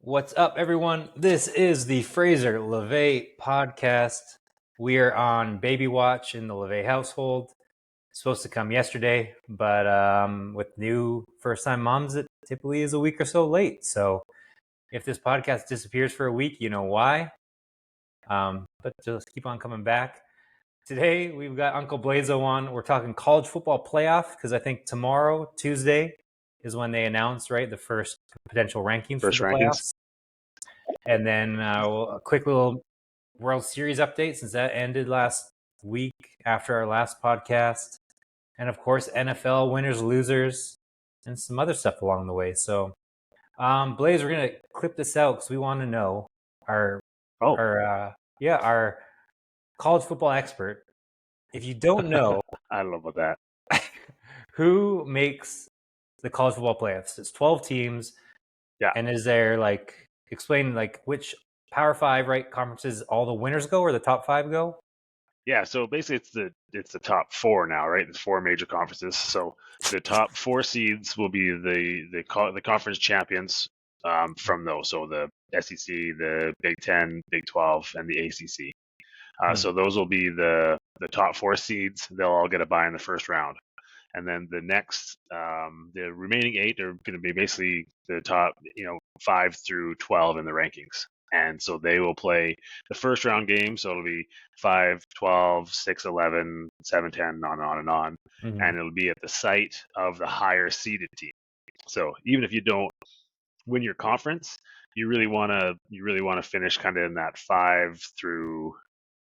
What's up, everyone? This is the Fraser LeVay podcast. We are on baby watch in the LeVay household. Supposed to come yesterday, but with new first-time moms, it typically is a week or so late. So if this podcast disappears for a week, you know why. But just keep on coming back. Today, we've got Uncle Blaiso on. We're talking college football playoff because I think tomorrow, Tuesday, is when they announce, right, the first potential rankings for the playoffs. And then a quick little World Series update since that ended last week after our last podcast. And of course, NFL winners, losers, and some other stuff along the way. So, Blaze, we're going to clip this out because we want to know our college football expert. If you don't know, I love that. Who makes the college football playoffs? It's 12 teams. Yeah. And is there explain which Power 5 right conferences all the winners go or the top 5 go? Yeah, so basically it's the top 4 now, right? There's 4 major conferences. So the top 4 seeds will be the conference champions from those. So the SEC, the Big 10, Big 12, and the ACC. So those will be the top 4 seeds. They'll all get a bye in the first round. And then the next, the remaining 8 are going to be basically the top, 5 through 12 in the rankings. And so they will play the first round game. So it'll be 5, 12, 6, 11, 7, 10, on and on. Mm-hmm. And it'll be at the site of the higher seeded team. So even if you don't win your conference, you really want to finish kind of in that 5 through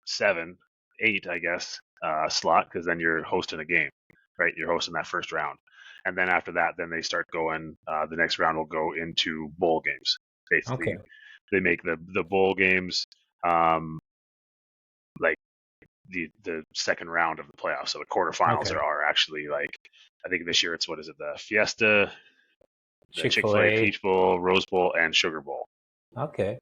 7, 8, I guess, slot, because then you're hosting a game. Right, you're hosting that first round, and then after that, then they start going. The next round will go into bowl games. Basically, They make the bowl games like the second round of the playoffs. So the quarterfinals are actually I think this year it's the Fiesta, the Chick-fil-A Peach Bowl, Rose Bowl, and Sugar Bowl. Okay.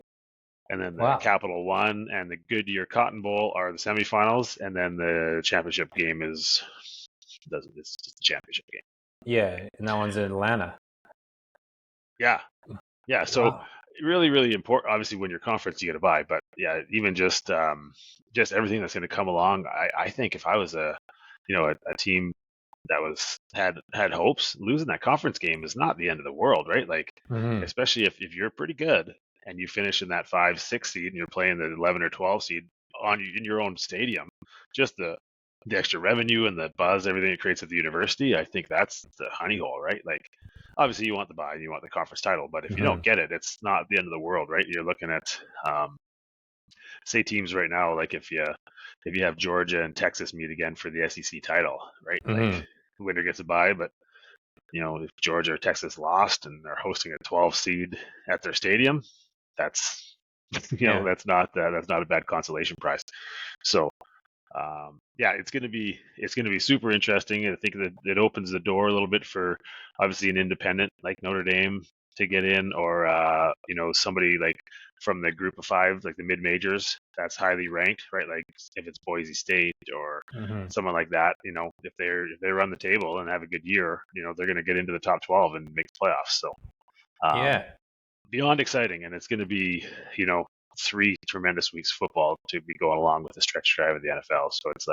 And then the Capital One and the Goodyear Cotton Bowl are the semifinals, and then the championship game it's just the championship game. Yeah, and that one's in Atlanta. Yeah. So really, really important. Obviously, win your conference, you get a bye. But yeah, even just everything that's going to come along. I think if I was a team that had hopes, losing that conference game is not the end of the world, right? Especially if you're pretty good and you finish in that 5, 6 seed and you're playing the 11 or 12 seed in your own stadium, just the extra revenue and the buzz, everything it creates at the university, I think that's the honey hole, right? Obviously you want the bye, you want the conference title, but if you don't get it, it's not the end of the world, right? You're looking at, say teams right now, if you have Georgia and Texas meet again for the SEC title, right? The winner gets a bye, but if Georgia or Texas lost and they're hosting a 12 seed at their stadium, that's that's not a bad consolation prize. So it's going to be super interesting. I think that it opens the door a little bit for obviously an independent like Notre Dame to get in, or somebody from the group of 5, the mid majors that's highly ranked, right? If it's Boise State or someone like that, if they run the table and have a good year, they're going to get into the top 12 and make the playoffs. So beyond exciting, and it's going to be 3 tremendous weeks of football to be going along with the stretch drive of the NFL. So it's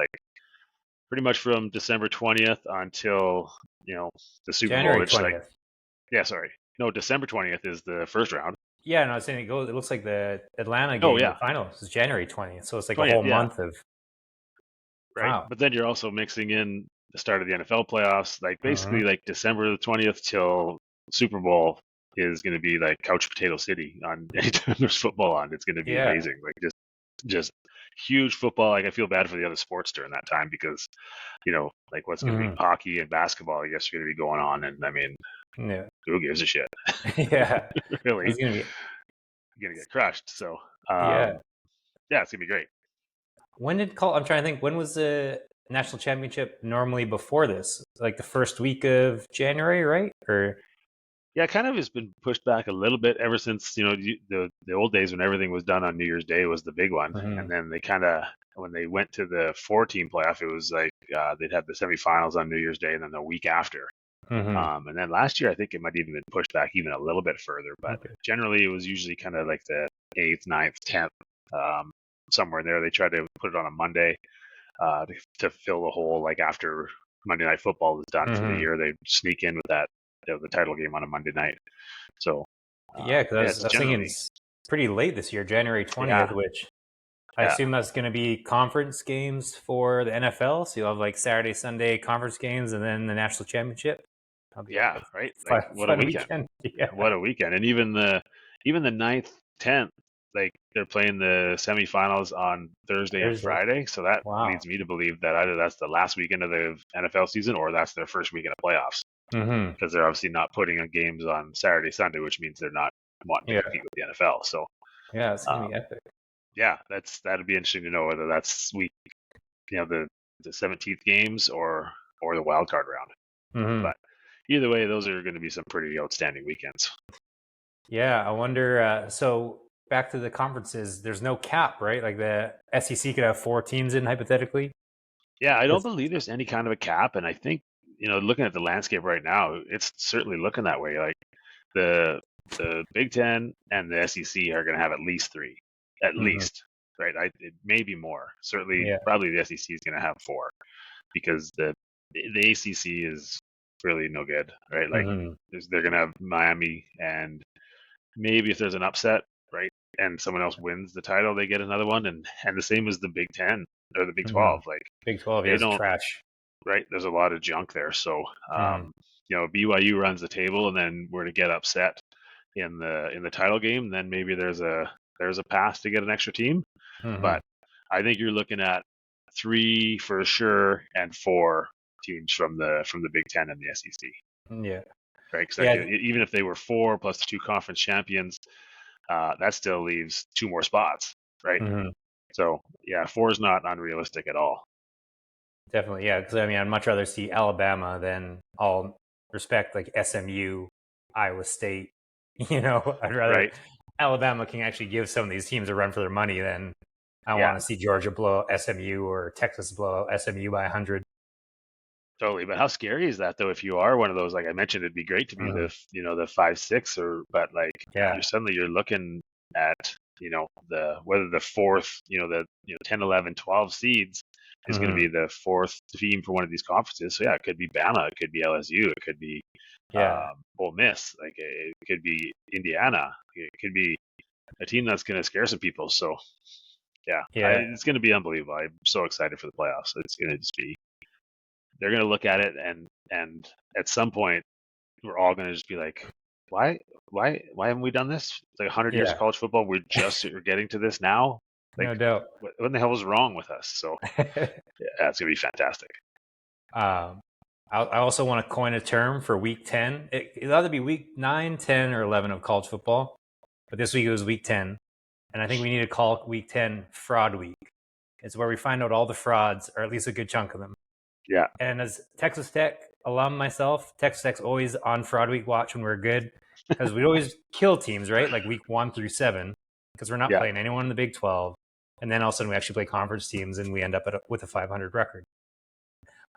pretty much from December 20th until the Super January Bowl. 20th. December 20th is the first round. Yeah, no, I was saying it looks like the Atlanta game, the finals is January 20th, so it's a whole month of. Right, wow. But then you're also mixing in the start of the NFL playoffs, basically December the 20th till Super Bowl is going to be couch potato city on anytime there's football on. It's going to be amazing. Just huge football. I feel bad for the other sports during that time because, what's going to be hockey and basketball, I guess, are going to be going on. And I mean, who gives a shit? Yeah. Really. It's going to get crushed. So, it's going to be great. I'm trying to think, when was the national championship normally before this? The first week of January, right? Or yeah, it kind of has been pushed back a little bit ever since, the old days when everything was done on New Year's Day was the big one. And then they kind of, when they went to the 4-team playoff, it was they'd have the semifinals on New Year's Day and then the week after. And then last year, I think it might even been pushed back even a little bit further. But Okay. generally, it was usually kind of like the 8th, 9th, 10th, somewhere in there. They tried to put it on a Monday to fill the hole. Like after Monday Night Football is done for the year, they sneak in with that the title game on a Monday night. So Yeah, because it's I was thinking generally it's pretty late this year, January 20th, yeah which I yeah assume that's going to be conference games for the NFL. So you'll have like Saturday, Sunday conference games, and then the national championship. That'll be yeah a right. Like fun, what a fun weekend! weekend. Yeah. What a weekend! And even the 9th, 10th, like they're playing the semifinals on Thursday and Thursday. Friday. So that Wow. leads me to believe that either that's the last weekend of the NFL season or that's their first weekend of playoffs Mm-hmm. because they're obviously not putting on games on Saturday, Sunday, which means they're not wanting to Yeah. compete with the NFL. So Yeah, it's gonna um, be epic. yeah, that'd be interesting to know whether that's the 17th games or the wild card round. Mm-hmm. But either way, those are going to be some pretty outstanding weekends. Yeah, I wonder. So back to the conferences, there's no cap, right? Like the SEC could have 4 teams in hypothetically. Yeah, I don't That's- believe there's any kind of a cap, and I think looking at the landscape right now, it's certainly looking that way. Like the the Big Ten and the SEC are going to have at least three, at Mhm. least, right? It may be more. Certainly, Yeah. probably the SEC is going to have four because the ACC is really no good, right? Like Hmm. they're going to have Miami, and maybe if there's an upset, right, and someone else wins the title, they get another one, and the same as the Big Ten or the Big Hmm. 12. Like Big 12, yeah, they is don't, trash. right? There's a lot of junk there. So, Hmm. BYU runs the table, and then we're to get upset in the title game, then maybe there's a path to get an extra team. Hmm. But I think you're looking at three for sure and four teams from the Big Ten and the SEC, Yeah. right? Because Yeah. even if they were four plus the two conference champions, that still leaves two more spots, right? Hmm. So yeah, four is not unrealistic at all. Definitely. Yeah. Because I mean, I'd much rather see Alabama than all respect like SMU, Iowa State. I'd rather Right? Alabama can actually give some of these teams a run for their money than I Yeah, want to see Georgia blow out SMU or Texas blow out SMU by 100. totally. But how scary is that though? If you are one of those, like I mentioned, it'd be great to be Mhm. the 5-6 but like Yeah. you're looking at the whether the fourth, the 10, 11, 12 seeds is going to Hmm. be the fourth team for one of these conferences. So yeah, it could be Bama, it could be LSU, it could be Yeah. Ole Miss, like it could be Indiana, it could be a team that's going to scare some people. So yeah, Yeah. it's going to be unbelievable. I'm so excited for the playoffs. It's going to just be they're going to look at it and at some point we're all going to just be like, why haven't we done this? It's like 100 years of Yeah. college football. We're getting to this now. Like No doubt. what in the hell was wrong with us? So yeah, it's going to be fantastic. um, I also want to coin a term for week 10. It'll either be week 9, 10, or 11 of college football. But this week it was week 10. And I think we need to call week 10 fraud week. It's where we find out all the frauds, or at least a good chunk of them. Yeah. And as Texas Tech alum myself, Texas Tech's always on fraud week watch when we're good because we always kill teams, right? Like week 1 through 7 because we're not Yeah. playing anyone in the Big 12. And then all of a sudden we actually play conference teams and we end up with a 500 record.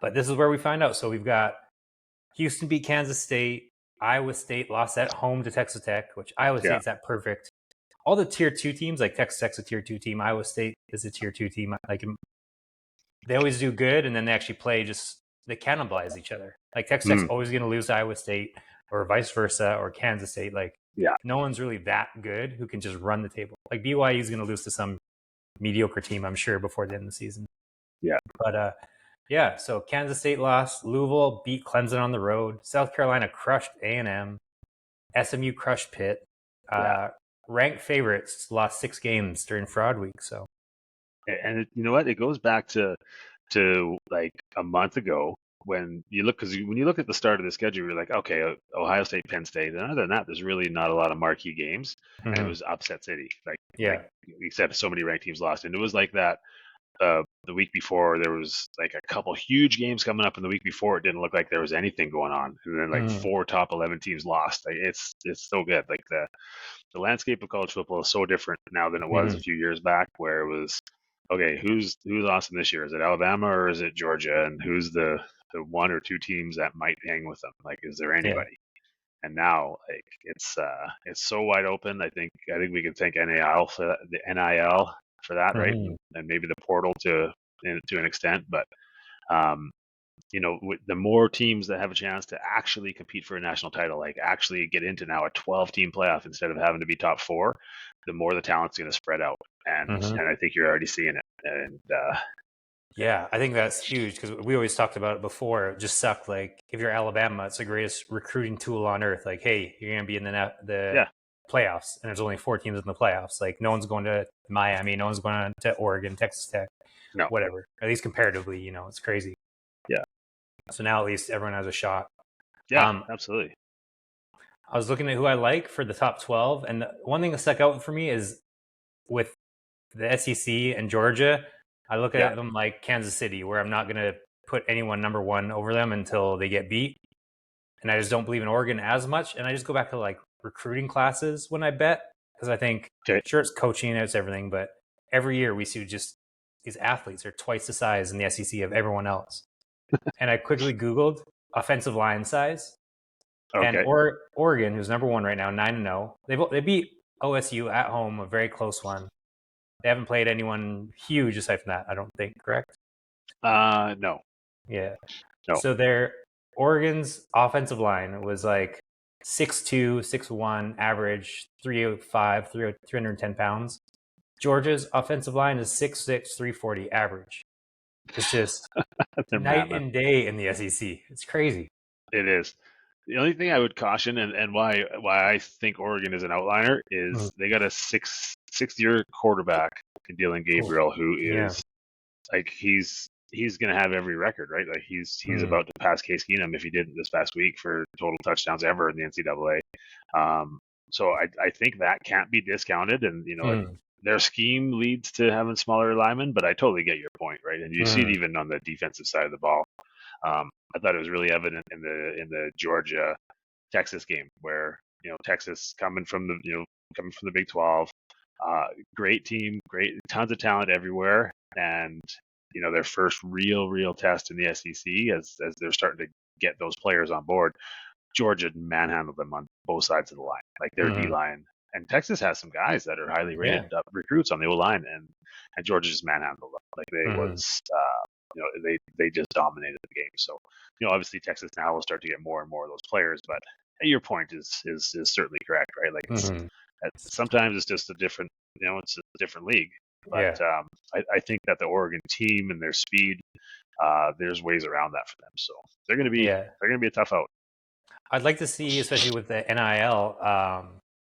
But this is where we find out. So we've got Houston beat Kansas State. Iowa State lost at home to Texas Tech, which Iowa Yeah. State's at perfect. All the tier 2 teams, like Texas Tech's a tier 2 team, Iowa State is a tier 2 team. Like they always do good, and then they actually play they cannibalize each other. Like Texas Tech's always going to lose to Iowa State, or vice versa, or Kansas State. Like Yeah. no one's really that good who can just run the table. Like BYU is going to lose to some mediocre team, I'm sure, before the end of the season. Yeah. But yeah, so Kansas State lost. Louisville beat Clemson on the road. South Carolina crushed A&M. SMU crushed Pitt. Yeah. Ranked favorites lost 6 games during fraud week. So And you know what? It goes back to like a month ago when you look because when you look at the start of the schedule, you're like, okay, Ohio State, Penn State. And other than that, there's really not a lot of marquee games, and it was upset city. Like yeah. we said, so many ranked teams lost, and it was like that. The week before, there was like a couple huge games coming up, and the week before, it didn't look like there was anything going on, and then like 4 top 11 teams lost. Like it's so good. Like the landscape of college football is so different now than it was a few years back, where it was okay, who's awesome this year? Is it Alabama or is it Georgia? And who's the one or two teams that might hang with them. Like, is there Yeah. anybody? And now, like, it's so wide open. I think we can thank NAL for that, the NIL for that, right? Mhm. And maybe the portal to an extent, but um, the more teams that have a chance to actually compete for a national title, like actually get into now a 12-team playoff instead of having to be top four, the more the talent's going to spread out, Mhm. and I think you're already seeing it. And Yeah, I think that's huge because we always talked about it before. It just sucked. Like, if you're Alabama, it's the greatest recruiting tool on earth. Like, hey, you're going to be in the yeah, playoffs, and there's only 4 teams in the playoffs. Like, no one's going to Miami, no one's going to Oregon, Texas Tech, no, whatever. At least comparatively, it's crazy. yeah, So now at least everyone has a shot. yeah, absolutely. I was looking at who I like for the top 12, and the one thing that stuck out for me is with the SEC and Georgia, I look Yeah, at them like Kansas City, where I'm not going to put anyone number one over them until they get beat. And I just don't believe in Oregon as much. And I just go back to like recruiting classes when I bet, because I think, okay. sure, it's coaching, it's everything, but every year we see just these athletes are twice the size in the SEC of everyone else. And I quickly Googled offensive line size, and Okay. Oregon, who's number one right now, 9-0, they beat OSU at home, a very close one. They haven't played anyone huge aside from that, I don't think, correct? No, Yeah. no. So their Oregon's offensive line was like 6'2", 6'1", average 305, 310 pounds. Georgia's offensive line is 6'6", 340, average. It's just They're night mammoth. and day in the SEC. It's crazy. It is. The only thing I would caution, and why I think Oregon is an outliner, Mm. is they got a sixth-year quarterback in Dylan Oof. Gabriel, who Yeah. is like he's going to have every record, right? Like he's Mm. about to pass Case Keenum if he didn't this past week for total touchdowns ever in the NCAA. So I think that can't be discounted, and Mm. their scheme leads to having smaller linemen, but I totally get your point, right? And you see it Mm. even on the defensive side of the ball. I thought it was really evident in the Georgia Texas game where Texas coming from the Big 12, great team, great tons of talent everywhere, and their first real test in the SEC as they're starting to get those players on board. Georgia manhandled them on both sides of the line, like their D Mm. line. And Texas has some guys that are highly rated Yeah. recruits on the O line, and Georgia just manhandled them. Like they Mm. was, they just dominated the game. So, obviously Texas now will start to get more and more of those players. But your point is certainly correct, right? Like Mm. sometimes it's just a different, it's a different league. But Yeah. I think that the Oregon team and their speed, there's ways around that for them. So Yeah. they're gonna be a tough out. I'd like to see, especially with the NIL,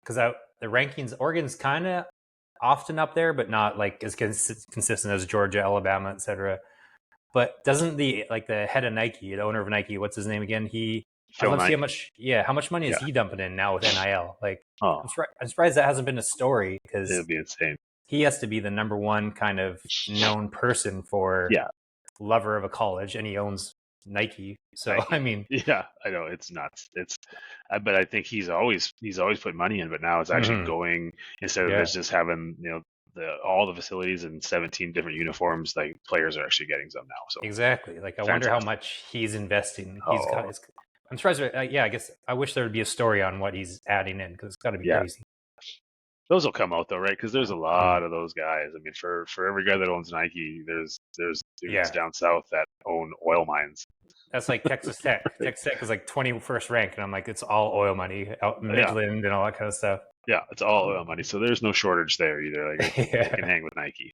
because the rankings, Oregon's kind of often up there, but not like as consistent as Georgia, Alabama, etc. But doesn't the head of Nike, the owner of Nike, what's his name again? I'd Phil love to see Knight, how much money is yeah. he dumping in now with NIL? Like, Oh, I'm surprised that hasn't been a story, it'll because be insane. he has to be the number one kind of known person for Yeah, lover of a college, and he owns Nike. So I Nike. mean, Yeah, I know it's nuts. But I think he's always put money in, but now it's actually mhm, going instead of yeah, just having all the facilities and 17 different uniforms. Like players are actually getting some now. So exactly. Like, I wonder how fantastic. much he's investing. He's got. Oh, I'm surprised. Yeah, I guess I wish there would be a story on what he's adding in, because it's got to be yeah. crazy. Those will come out though, right? Because there's a Mhm. lot of those guys. I mean, for every guy that owns Nike, there's dudes Yeah, down south that own oil mines. that's like Texas Tech. Texas Tech is like 21st ranked, and I'm like, it's all oil money, out Yeah, Midland and all that kind of stuff. yeah, it's all oil money. So there's no shortage there either. Like they can Yeah, hang with Nike.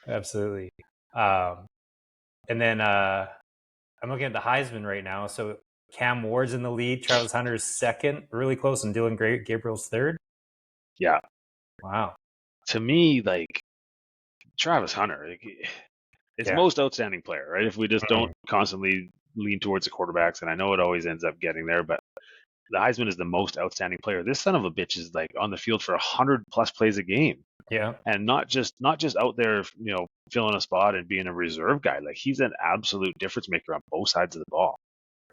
absolutely. Um, and then I'm looking at the Heisman right now. So Cam Ward's in the lead, Travis Hunter's second, really close, and Dylan Gabriel's third. Yeah, Wow. to me, like Travis Hunter, like, it's Yeah. most outstanding player, right? If we just don't Mhm. constantly lean towards the quarterbacks, and I know it always ends up getting there, but the Heisman is the most outstanding player. This son of a bitch is like on the field for 100+ plays a game, Yeah. and not just out there, filling a spot and being a reserve guy. Like he's an absolute difference maker on both sides of the ball.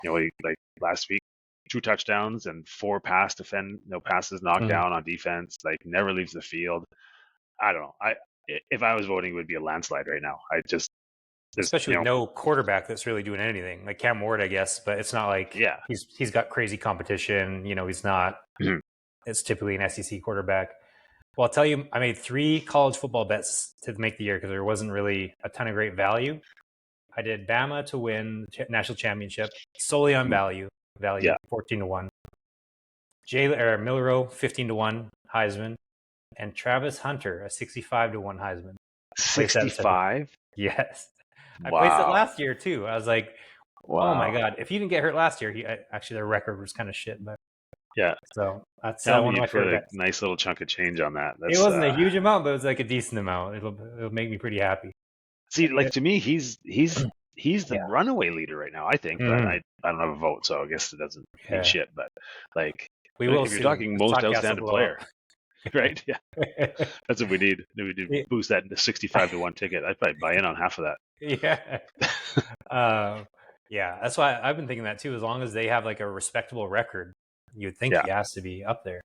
Like last week, 2 touchdowns and 4 passes knocked Mhm. down on defense. Like never leaves the field. I don't know. If I was voting, it would be a landslide right now. especially with no quarterback that's really doing anything. Like Cam Ward, I guess, but it's not like he's got crazy competition. He's not. It's typically an SEC quarterback. Well, I'll tell you, I made 3 college football bets to make the year because there wasn't really a ton of great value. I did Bama to win the national championship solely on value 14-1. Milrow 15-1 Heisman, and Travis Hunter a 65-1 Heisman. 65? Yes. Wow. I placed it last year too. I was like, oh my God, if he didn't get hurt last year, actually their record was kind of shit, but yeah. So that's one of my favorite bets. Nice little chunk of change on that. It wasn't a huge amount, but it was like a decent amount. It'll make me pretty happy. See, to me, he's the runaway leader right now, I think, but I don't have a vote, so I guess it doesn't mean shit. But if you're talking most outstanding player, right? Yeah, that's what we need. We need to boost that into 65-1 ticket. I'd probably buy in on half of that. Yeah. Yeah, that's why I've been thinking that too. As long as they have like a respectable record, you'd think he has to be up there.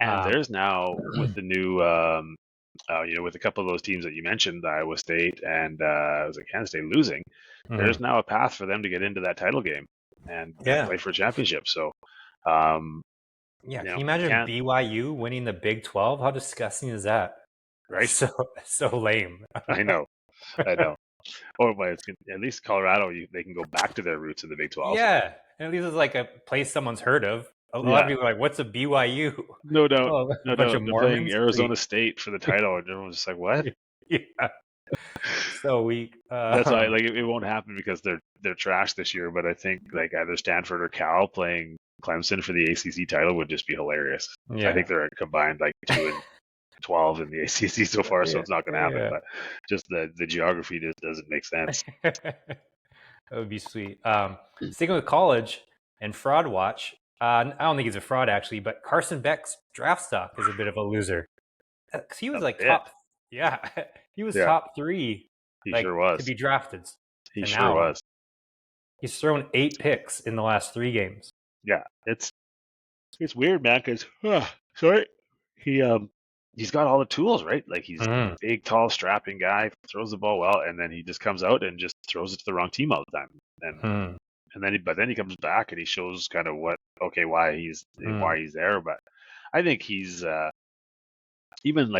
And there's now with the new, with a couple of those teams that you mentioned, Iowa State and was it Kansas State losing, there's now a path for them to get into that title game and play for a championship. So, can you imagine BYU winning the Big 12? How disgusting is that? Right? So lame. I know. Or at least Colorado, they can go back to their roots in the Big 12. Yeah, and at least it's like a place someone's heard of. A lot of people are like, "What's a BYU?" No doubt. No doubt. They're playing Arizona State for the title, and everyone's just like, "What?" Yeah. So weak. That's why, it won't happen because they're trash this year. But I think either Stanford or Cal playing Clemson for the ACC title would just be hilarious. Yeah. I think they're combined 2-12 in the ACC so far, so it's not going to happen. But just the geography just doesn't make sense. That would be sweet. Sticking with college and Fraud Watch. I don't think he's a fraud actually, but Carson Beck's draft stock is a bit of a loser. Because he was top. Yeah, he was top 3. He sure was to be drafted. He sure was. He's thrown 8 picks in the last 3 games. Yeah, it's weird, man. Because he's got all the tools, right? He's a big, tall, strapping guy, throws the ball well, and then he just comes out and just throws it to the wrong team all the time. And then he comes back and he shows kind of why he's there. But I think he's even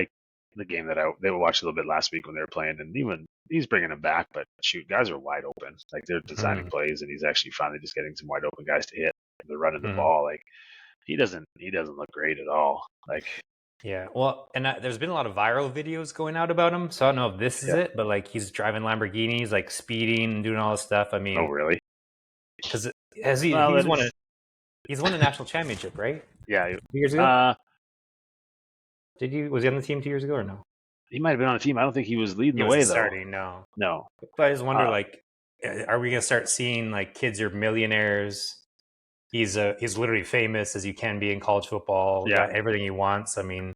the game that they watched a little bit last week when they were playing, and even he's bringing him back. But shoot, guys are wide open. They're designing plays, and he's actually finally just getting some wide open guys to hit. They're running the ball. He doesn't look great at all. Yeah, well, and there's been a lot of viral videos going out about him. So I don't know if this is it, but he's driving Lamborghinis, speeding and doing all this stuff. I mean, oh really? Because he's won a national championship, right? Yeah, 2 years ago. Was he on the team 2 years ago or no? He might have been on the team. I don't think he was leading the way though. Starting, no. But I just wonder, are we gonna start seeing kids are millionaires? He's literally famous as you can be in college football. Yeah, got everything he wants. I mean,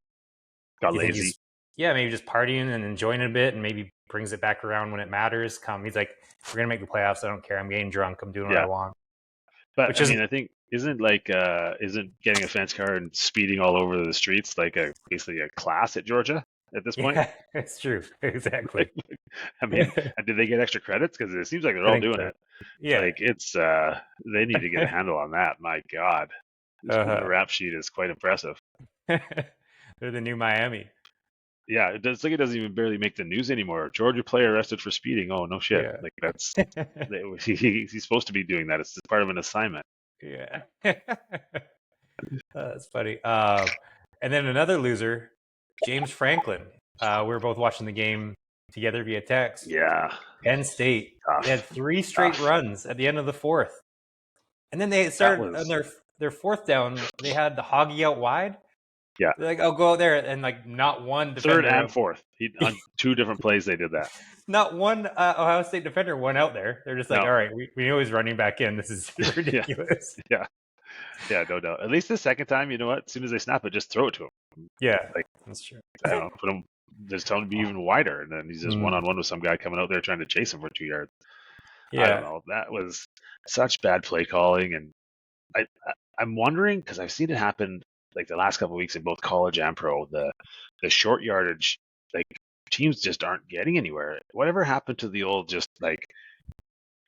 got lazy. Maybe just partying and enjoying it a bit, and maybe brings it back around when it matters. He's like, we're gonna make the playoffs. I don't care. I'm getting drunk. I'm doing what I want. But I think isn't getting a fancy car and speeding all over the streets basically a class at Georgia at this point? Yeah, it's true. Exactly. I mean, did they get extra credits? Because it seems like they're all doing it. Yeah, it's they need to get a handle on that. My God, this rap sheet is quite impressive. They're the new Miami. Yeah, it doesn't even barely make the news anymore. Georgia player arrested for speeding. Oh no shit! Yeah. That's he's supposed to be doing that. It's just part of an assignment. Yeah, that's funny. And then another loser, James Franklin. We were both watching the game together via text. Yeah, Penn State. They had 3 straight runs at the end of the 4th, and then they started on their 4th down. They had the Hoggy out wide. Yeah, they're like, "I'll go out there," and not one defender. 3rd and 4th. On 2 different plays, they did that. Not one Ohio State defender went out there. They're just all right, we know he's running back in. This is ridiculous. Yeah, no doubt. At least the second time, you know what? As soon as they snap it, just throw it to him. Yeah, that's true. I don't know, put him. Just tell him to be even wider, and then he's just one-on-one with some guy coming out there trying to chase him for 2 yards. Yeah, I don't know. That was such bad play calling, and I'm wondering because I've seen it happen the last couple of weeks in both college and pro. The short yardage teams just aren't getting anywhere. Whatever happened to the old just like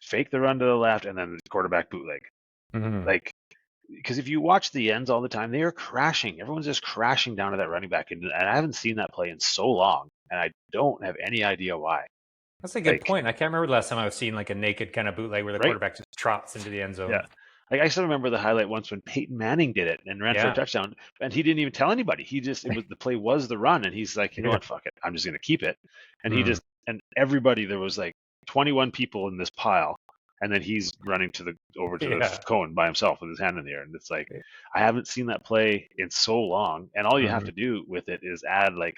fake the run to the left and then the quarterback bootleg? Mm-hmm. Like, because if you watch the ends all the time, they are crashing. Everyone's just crashing down to that running back, and I haven't seen that play in so long, and I don't have any idea why. That's a good Like, point. I can't remember the last time I was seeing like a naked kind of bootleg where the right? quarterback just trots into the end Yeah. zone. Like, I still remember the highlight once when Peyton Manning did it and ran for a Yeah. touchdown, and he didn't even tell anybody. He just it was the play was the run, and he's like, you know Yeah. what, fuck it, I'm just gonna keep it. And he Mm. just and everybody there was like 21 people in this pile, and then he's running over to the Yeah. cone by himself with his hand in the air, and it's like I haven't seen that play in so long. And all you have Mm-hmm. to do with it is add like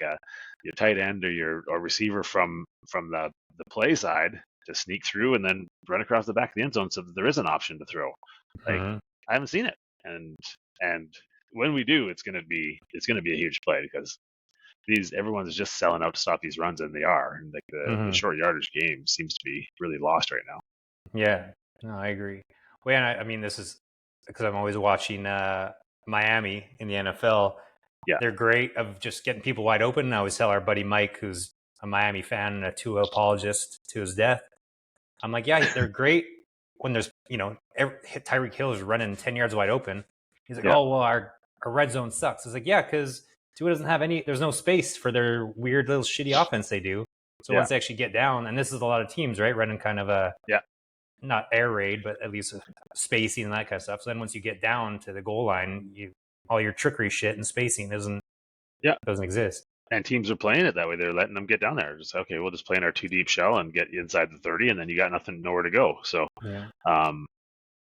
your tight end or your receiver from the play side to sneak through and then run across the back of the end zone so that there is an option to throw. Like, Mm-hmm. I haven't seen it, and when we do, it's gonna be a huge play because everyone's just selling out to stop these runs, and they are. And like the Mm-hmm. short yardage game seems to be really lost right now. Yeah. No, I agree. Well, and I mean, this is because I'm always watching Miami in the NFL. Yeah, They're great of just getting people wide open. And I always tell our buddy Mike, who's a Miami fan and a Tua apologist to his death. I'm like, yeah, they're great when there's, Tyreek Hill is running 10 yards wide open. He's like, yeah, oh, well, our red zone sucks. It's like, yeah, because Tua doesn't have there's no space for their weird little shitty offense they do. So yeah, once they actually get down, and this is a lot of teams, right, running kind of a, yeah, not air raid, but at least spacing and that kind of stuff. So then once you get down to the goal line, all your trickery shit and spacing yeah. doesn't exist. And teams are playing it that way. They're letting them get down there. Just okay, we'll just play in our 2 deep shell and get inside the 30, and then you got nowhere to go. So, Yeah. um,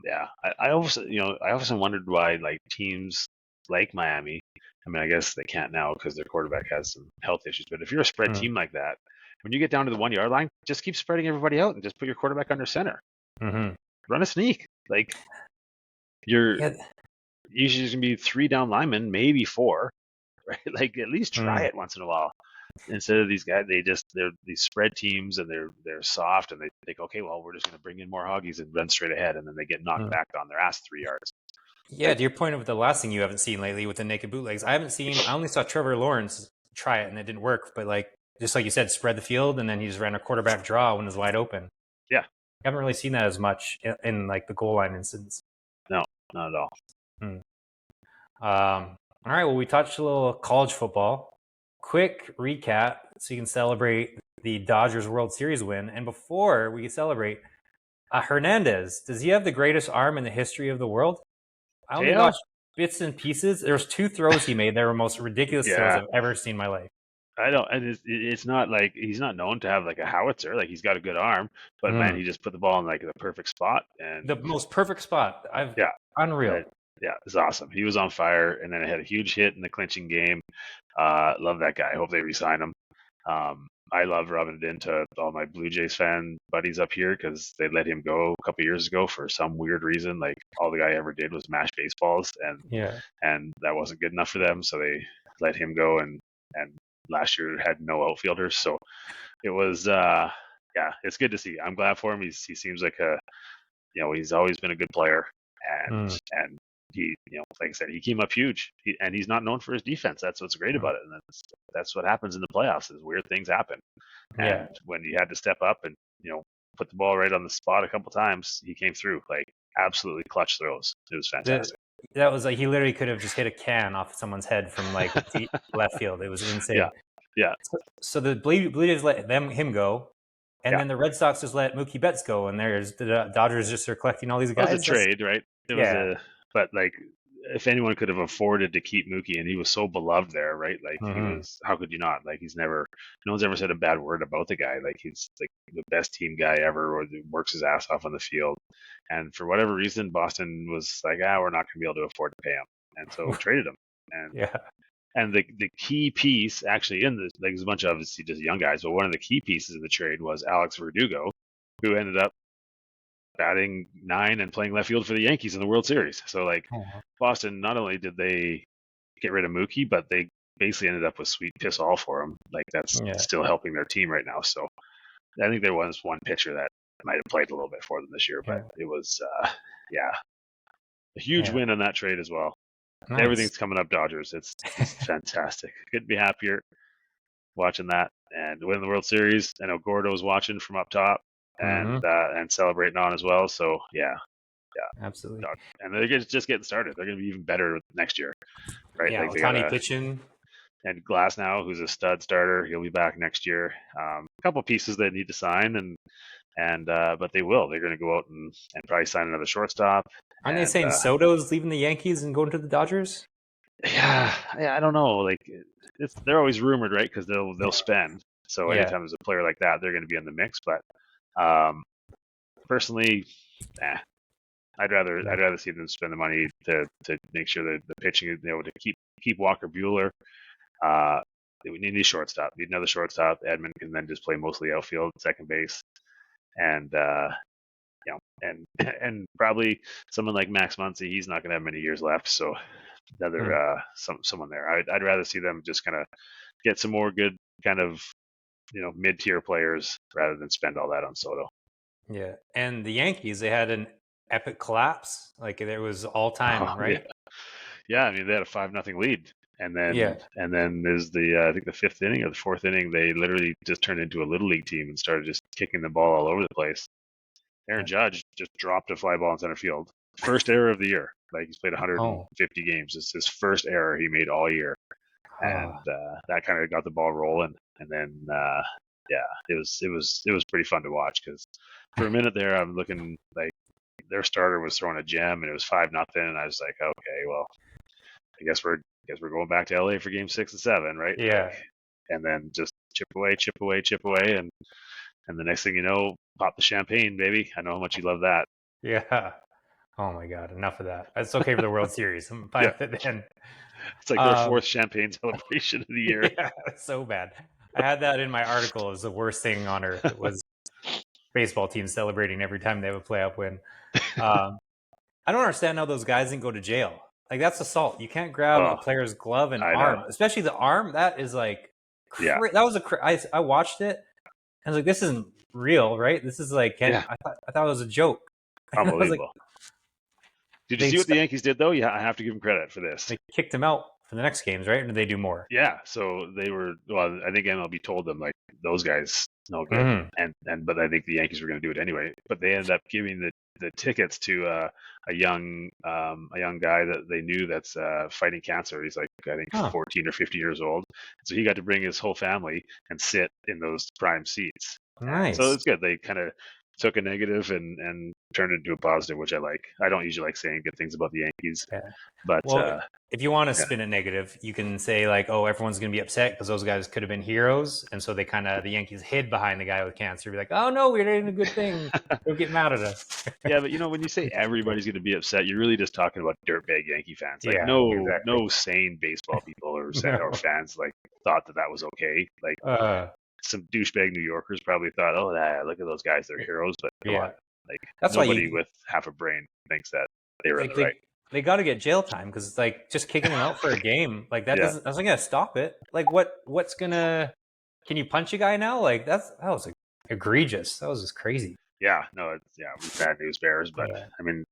yeah, I often wondered why like teams like Miami. I mean, I guess they can't now because their quarterback has some health issues. But if you're a spread Mm-hmm. team like that, when you get down to the 1 yard line, just keep spreading everybody out and just put your quarterback under center. Mm-hmm. Run a sneak. Like you're Yeah. usually just gonna be 3 down linemen, maybe 4, right? Like at least try Mm-hmm. it once in a while. Instead of these guys, they're these spread teams and they're soft and they think, okay, well, we're just gonna bring in more hoggies and run straight ahead, and then they get knocked back on their ass 3 yards. Yeah, Like, to your point of the last thing you haven't seen lately with the naked bootlegs, I only saw Trevor Lawrence try it and it didn't work. But like, just like you said, spread the field and then he just ran a quarterback draw when it was wide open. yeah, I haven't really seen that as much in like the goal line instance. no, not at all. Hmm. All right, well, we touched a little college football. Quick recap so you can celebrate the Dodgers World Series win. And before we can celebrate, Hernandez, does he have the greatest arm in the history of the world? I only Teo? watched bits and pieces. There's 2 throws he made that were the most ridiculous throws Yeah, I've ever seen in my life. I don't, and it's not like he's not known to have like a howitzer. Like he's got a good arm, but man, Mm. he just put the ball in like the perfect spot, The and most perfect spot. yeah, Unreal. yeah, it's awesome. He was on fire, and then I had a huge hit in the clinching game. Love that guy. I hope they re-sign him. I love rubbing it into all my Blue Jays fan buddies up here because they let him go a couple years ago for some weird reason. Like all the guy ever did was mash baseballs, Yeah. and that wasn't good enough for them, so they let him go. And last year had no outfielders, so it was yeah, it's good to see. I'm glad for him. He seems like he's always been a good player, Mm. and he, like I said, he came up huge, and he's not known for his defense. That's what's great about it, and that's what happens in the playoffs. Is weird things happen, Yeah. and when he had to step up and put the ball right on the spot a couple times, he came through like absolutely clutch throws. It was fantastic. That was like he literally could have just hit a can off someone's head from like left field. It was Yeah, insane. yeah, So the Blue Jays let him go, and yeah. then the Red Sox just let Mookie Betts go, and there's the Dodgers just are collecting all these Well, it was guys. a trade, right? It was Yeah. but like, if anyone could have afforded to keep Mookie, and he was so beloved there, right? Like Mm-hmm. how could you not? Like no one's ever said a bad word about the guy. Like he's like the best team guy ever, or works his ass off on the field. And for whatever reason, Boston was like, we're not going to be able to afford to pay him, and so traded him. And Yeah. the key piece actually in this, like there's a bunch of obviously just young guys, but one of the key pieces of the trade was Alex Verdugo, who ended up batting 9 and playing left field for the Yankees in the World Series. So like Boston, not only did they get rid of Mookie, but they basically ended up with sweet piss all for him. Like that's Yeah. still helping their team right now. So I think there was one pitcher that might have played a little bit for them this year, but it was yeah, a huge win on that trade as well. Nice. Everything's coming up Dodgers. It's fantastic. Couldn't be happier. watching that and win the World Series. I know Gordo's watching from up top and celebrating on as well. So yeah, Absolutely. and they're just getting started. They're going to be even better next year, right? Yeah, Like they got Otani pitching. and Glass now, who's a stud starter. He'll be back next year. A couple pieces they need to sign, and but they will. They're going to go out and probably sign another shortstop. Aren't they And saying Soto's leaving the Yankees and going to the Dodgers? yeah, I don't know. Like they're always rumored, right? Because they'll spend. So Yeah. anytime there's a player like that, they're going to be in the mix. But personally, I'd rather see them spend the money to make sure that the pitching is able to keep Walker Buehler. We need a shortstop. Need another shortstop. Edmund can then just play mostly outfield, second base, and and probably someone like Max Muncy. He's not going to have many years left, so another someone there. I'd rather see them just kind of get some more good kind of mid-tier players rather than spend all that on Soto. Yeah, and the Yankees, they had an epic collapse. Like it was all time, right? Yeah. I mean, they had a 5-0 lead. And then there's the I think the fifth inning or the fourth inning, they literally just turned into a little league team and started just kicking the ball all over the place. Aaron Judge just dropped a fly ball in center field. First error of the year. Like he's played 150 games. It's his first error he made all year, and that kind of got the ball rolling. And then it was pretty fun to watch because for a minute there I'm looking like their starter was throwing a gem and it was 5-0, and I was like, okay, well, I guess we're going back to LA for game 6 and 7, right? Yeah. Like, and then just chip away, and the next thing you know, pop the champagne, baby. I know how much you love that. Yeah. Oh my God! Enough of that. It's okay for the World Series. I'm fine with it then. It's like their fourth champagne celebration of the year. Yeah, it's so bad. I had that in my article as the worst thing on earth. It was baseball teams celebrating every time they have a playoff win. I don't understand how those guys didn't go to jail. Like that's assault. You can't grab a player's glove and arm, especially the arm. That is like, that was I watched it. I was like, this isn't real, right? This is like, I thought it was a joke. Unbelievable. Did you see what the Yankees did though? Yeah, I have to give them credit for this. They kicked him out for the next games, right? Or did they do more? Yeah, so they were. Well, I think MLB told them like those guys no good, but I think the Yankees were going to do it anyway. But they ended up giving the tickets to a young guy that they knew that's fighting cancer. He's like I think 14 or 15 years old, so he got to bring his whole family and sit in those prime seats. Nice. So it's good. They kind of took a negative and turned it into a positive, which I like. I don't usually like saying good things about the Yankees, but if you want to spin it negative, you can say like, oh, everyone's going to be upset because those guys could have been heroes, and so the Yankees hid behind the guy with cancer. Be like, oh no, we're doing a good thing. Don't get mad at us. Yeah, but when you say everybody's going to be upset, you're really just talking about dirtbag Yankee fans. Like no sane baseball people or fans like thought that was okay. Like some douchebag New Yorkers probably thought, oh, look at those guys, they're heroes. But come on, like that's nobody with half a brain thinks that they were right. They got to get jail time because it's like just kicking them out for a game like that doesn't. That's not gonna stop it. Like what's gonna? Can you punch a guy now? Like that was like egregious. That was just crazy. Yeah, no, it's bad news bears, but I mean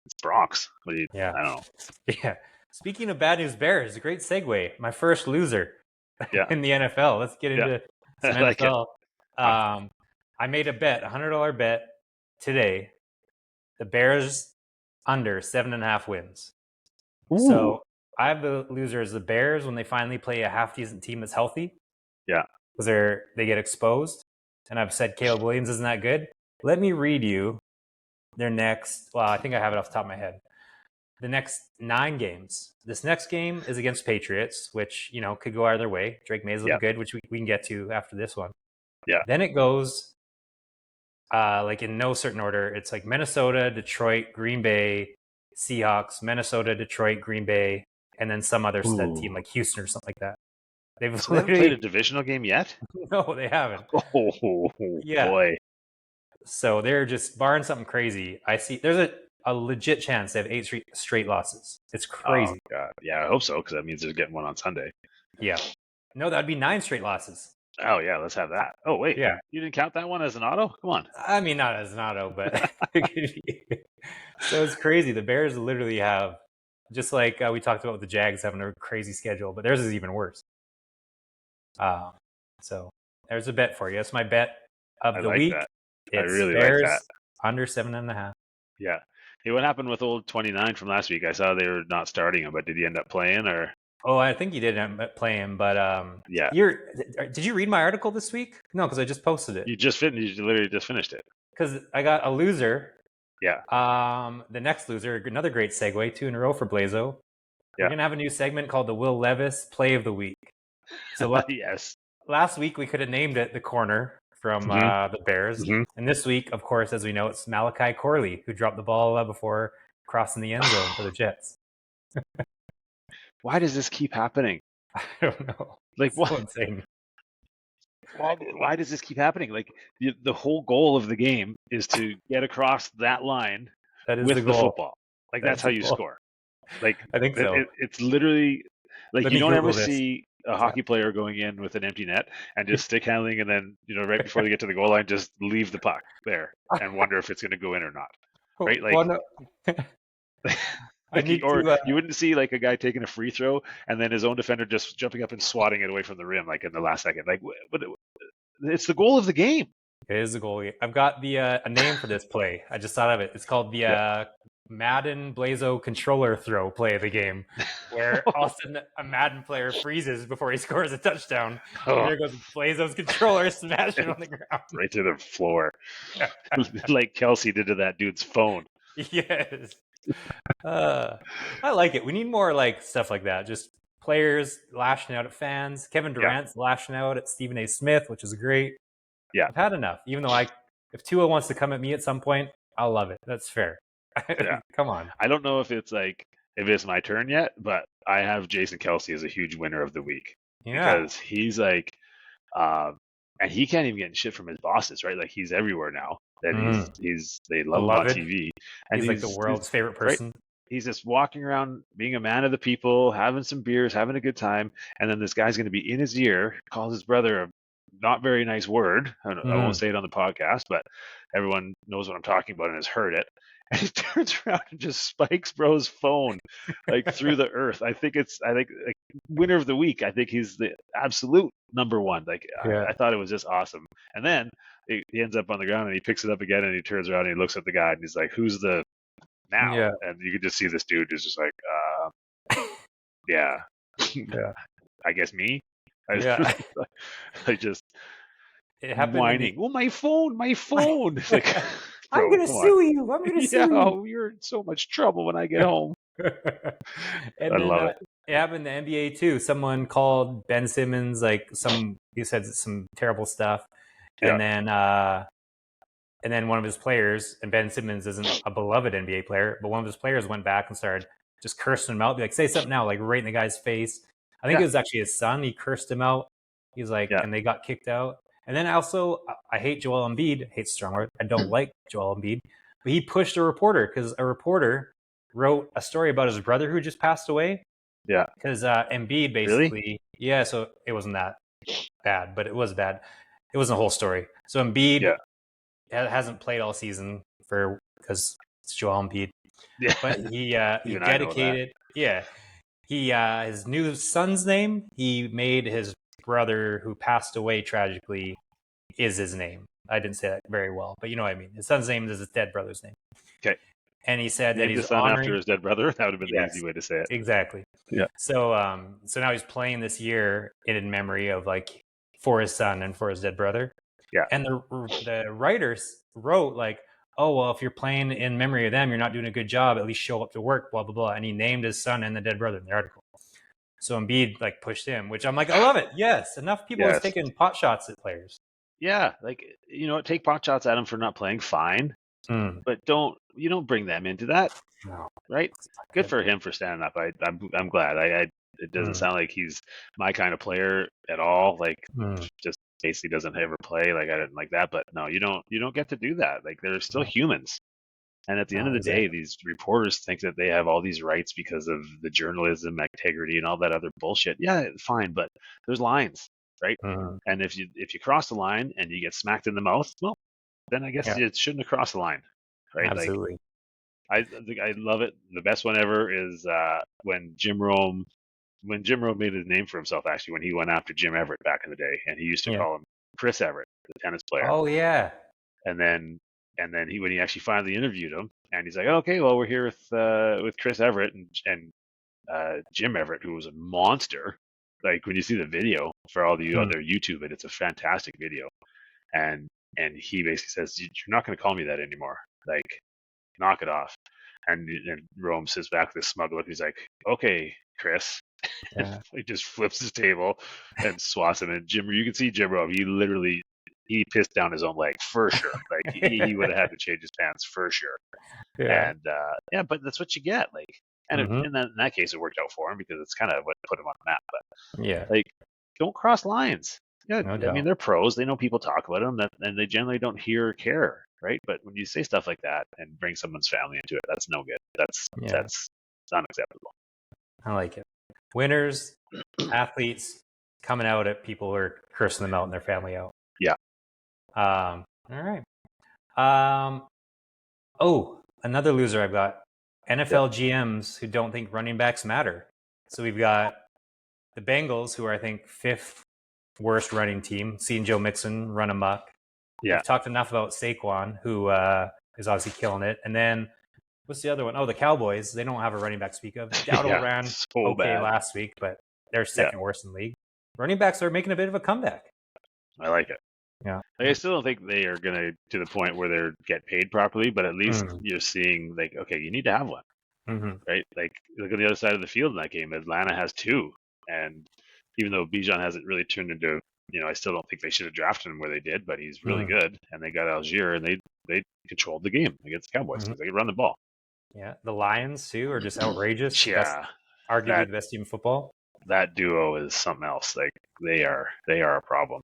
it's Bronx. I don't know. Yeah. Speaking of bad news bears, a great segue. My first loser in the NFL. Let's get into some NFL. I made a bet, $100 bet today. The Bears under 7.5 wins. Ooh. So I have the loser as the Bears when they finally play a half decent team that's healthy. Yeah. Because they get exposed. And I've said Caleb Williams isn't that good. Let me read you their next, well, I think I have it off the top of my head. The next 9 games. This next game is against Patriots, which, could go either way. Drake Mays look good, which we can get to after this one. Yeah. Then it goes like in no certain order. It's like Minnesota, Detroit, Green Bay, Seahawks, Minnesota, Detroit, Green Bay, and then some other stud team like Houston or something like that. They haven't played a divisional game yet? No, they haven't. Oh, boy. So they're just barring something crazy. I see there's a legit chance they have 8 straight losses. It's crazy. Oh, God. Yeah, I hope so, because that means they're getting one on Sunday. Yeah. No, that'd be 9 straight losses. Oh, yeah, let's have that. Oh, wait. Yeah. You didn't count that one as an auto? Come on. I mean, not as an auto, but so it's crazy. The Bears literally have, just like we talked about with the Jags having a crazy schedule, but theirs is even worse. So there's a bet for you. That's my bet of I the like week. that. I It's really like that. Bears under 7.5. Yeah. Hey, what happened with old 29 from last week? I saw they were not starting him, but did he end up playing or? Oh, I think you did end up playing, but Yeah. did you read my article this week? No, because I just posted it. You literally just finished it. Because I got a loser. Yeah. The next loser, another great segue, 2 in a row for Blaiso. We're Yeah. gonna have a new segment called the Will Levis Play of the Week. So Yes. last week we could have named it the corner from the Bears, and this week, of course, as we know, it's Malachi Corley who dropped the ball before crossing the end zone for the Jets. Why does this keep happening? I don't know. Like It's what? so insane. Why does this keep happening? Like the whole goal of the game is to get across that line That is with the the goal. football. Like that's how you goal. score. Like I think so. it's literally like Let you me don't ever Google this. see a hockey player going in with an empty net and just stick handling, and then right before they get to the goal line, just leave the puck there and wonder if it's going to go in or not. Right? Like. Well, no. You wouldn't see like a guy taking a free throw and then his own defender just jumping up and swatting it away from the rim like in the last second. Like, but it's the goal of the game. It is the goalie. I've got the a name for this play. I just thought of it. It's called the Madden Blaiso controller throw play of the game, where all of a sudden a Madden player freezes before he scores a touchdown. And there goes Blaiso's controller smashing on the ground. Right to the floor. Like Kelsey did to that dude's phone. Yes. I like it. We need more like stuff like that. Just players lashing out at fans. Kevin Durant's lashing out at Stephen A. Smith, which is great. Yeah. I've had enough. Even though if Tua wants to come at me at some point, I'll love it. That's fair. Yeah. Come on. I don't know if it's my turn yet, but I have Jason Kelsey as a huge winner of the week. Yeah. Because he's like, and he can't even get in shit from his bosses, right? Like he's everywhere now. And they love him on TV. And he's like the world's favorite person. Right? He's just walking around, being a man of the people, having some beers, having a good time. And then this guy's going to be in his ear, calls his brother a not very nice word. I won't say it on the podcast, but everyone knows what I'm talking about and has heard it. And he turns around and just spikes bro's phone like through the earth. I think winner of the week. I think he's the absolute number one. Like I thought it was just awesome. And then he ends up on the ground and he picks it up again and he turns around and he looks at the guy and he's like, "Who's the now?" Yeah. And you can just see this dude is just like, yeah. I guess me. I just it happened whining. Oh, my phone! It's like, I'm gonna sue you. I'm gonna sue you. Oh, you're in so much trouble when I get home. And I love it. It happened in the NBA too. Someone called Ben Simmons he said some terrible stuff, and then one of his players, and Ben Simmons isn't a beloved NBA player, but one of his players went back and started just cursing him out, be like, "Say something now," like right in the guy's face. I think it was actually his son. He cursed him out. He's like, and they got kicked out. And then also, I hate Joel Embiid. Hate's a strong word. I don't like Joel Embiid. But he pushed a reporter because a reporter wrote a story about his brother who just passed away. Yeah. Because Embiid basically, really? Yeah, so it wasn't that bad, but it was bad. It wasn't a whole story. So Embiid hasn't played all season because it's Joel Embiid. Yeah. But he dedicated. Yeah. His new son's name, he made his brother who passed away tragically is his name. I didn't say that very well, but you know what I mean. His son's name is his dead brother's name. Okay. And he said that he's the son after his dead brother. That would have been the easy way to say it. Exactly. Yeah. So now he's playing this year in memory of for his son and for his dead brother. Yeah. And the writers wrote oh, well, if you're playing in memory of them, you're not doing a good job. At least show up to work, blah, blah, blah. And he named his son and the dead brother in the article. So Embiid pushed him, which I'm like, I love it. Yes. Enough people have taken pot shots at players. Yeah. Take pot shots at him for not playing fine, but don't bring them into that. No. Right. Good for him for standing up. I'm glad. It doesn't sound like he's my kind of player at all. Just basically doesn't ever play. I didn't like that, but no, you don't get to do that. They're still humans. And at the end of the day, these reporters think that they have all these rights because of the journalism integrity and all that other bullshit. Yeah, fine, but there's lines, right? And if you cross the line and you get smacked in the mouth, well, then I guess it shouldn't have crossed the line, right? Absolutely. I love it. The best one ever is when Jim Rome when Jim Rome made his name for himself, actually, when he went after Jim Everett back in the day, and he used to call him Chris Everett, the tennis player. Oh yeah. And then when he actually finally interviewed him, and he's like, okay, well, we're here with Chris Everett and Jim Everett, who was a monster. Like when you see the video for all the other YouTube, it's a fantastic video. And he basically says, you're not going to call me that anymore. Like, knock it off. And Rome sits back with a smug look. He's like, okay, Chris. Yeah. He just flips his table and swats him. And you can see Jim Rome. He pissed down his own leg for sure. Like he would have had to change his pants for sure. Yeah. And but that's what you get. Like, and in that case, it worked out for him because it's kind of what put him on the map. But Yeah. like, don't cross lines. Yeah, No I doubt. mean, they're pros. They know people talk about them, and they generally don't hear or care, right? But when you say stuff like that and bring someone's family into it, that's no good. That's unacceptable. I like it. Winners, athletes coming out at people who are cursing them out and their family out. Yeah. All right. Oh, another loser I've got. NFL GMs who don't think running backs matter. So we've got the Bengals, who are, I think, 5th worst running team, seeing Joe Mixon run amok. Yeah. We've talked enough about Saquon, who is obviously killing it. And then what's the other one? Oh, the Cowboys. They don't have a running back to speak of. Dowdle ran bad last week, but they're second worst in the league. Running backs are making a bit of a comeback. I like it. Yeah. Like, I still don't think they are going to the point where they get paid properly, but at least you're seeing, like, okay, you need to have one, right? Like, look at the other side of the field in that game. Atlanta has 2, and even though Bijan hasn't really turned into, I still don't think they should have drafted him where they did, but he's really good, and they got Algier, and they controlled the game against the Cowboys because they could run the ball. Yeah, the Lions too are just outrageous. Yeah, that's arguably the best team in football. That duo is something else. Like they are a problem.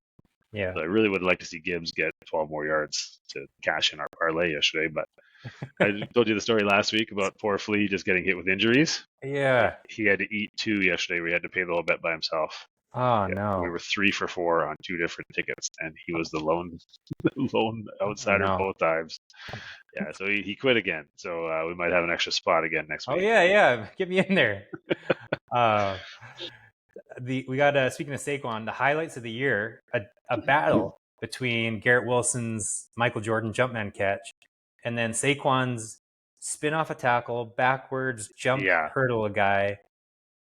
Yeah, so I really would like to see Gibbs get 12 more yards to cash in our parlay yesterday. But I told you the story last week about poor Flea just getting hit with injuries. Yeah, he had to eat 2 yesterday. We had to pay the whole bet by himself. Oh no, we were 3 for 4 on 2 different tickets, and he was the lone outsider both times. Yeah, so he quit again. So we might have an extra spot again next week. Oh yeah, get me in there. We got speaking of Saquon, the highlights of the year: a battle between Garrett Wilson's Michael Jordan jumpman catch, and then Saquon's spin off a tackle, backwards jump hurdle a guy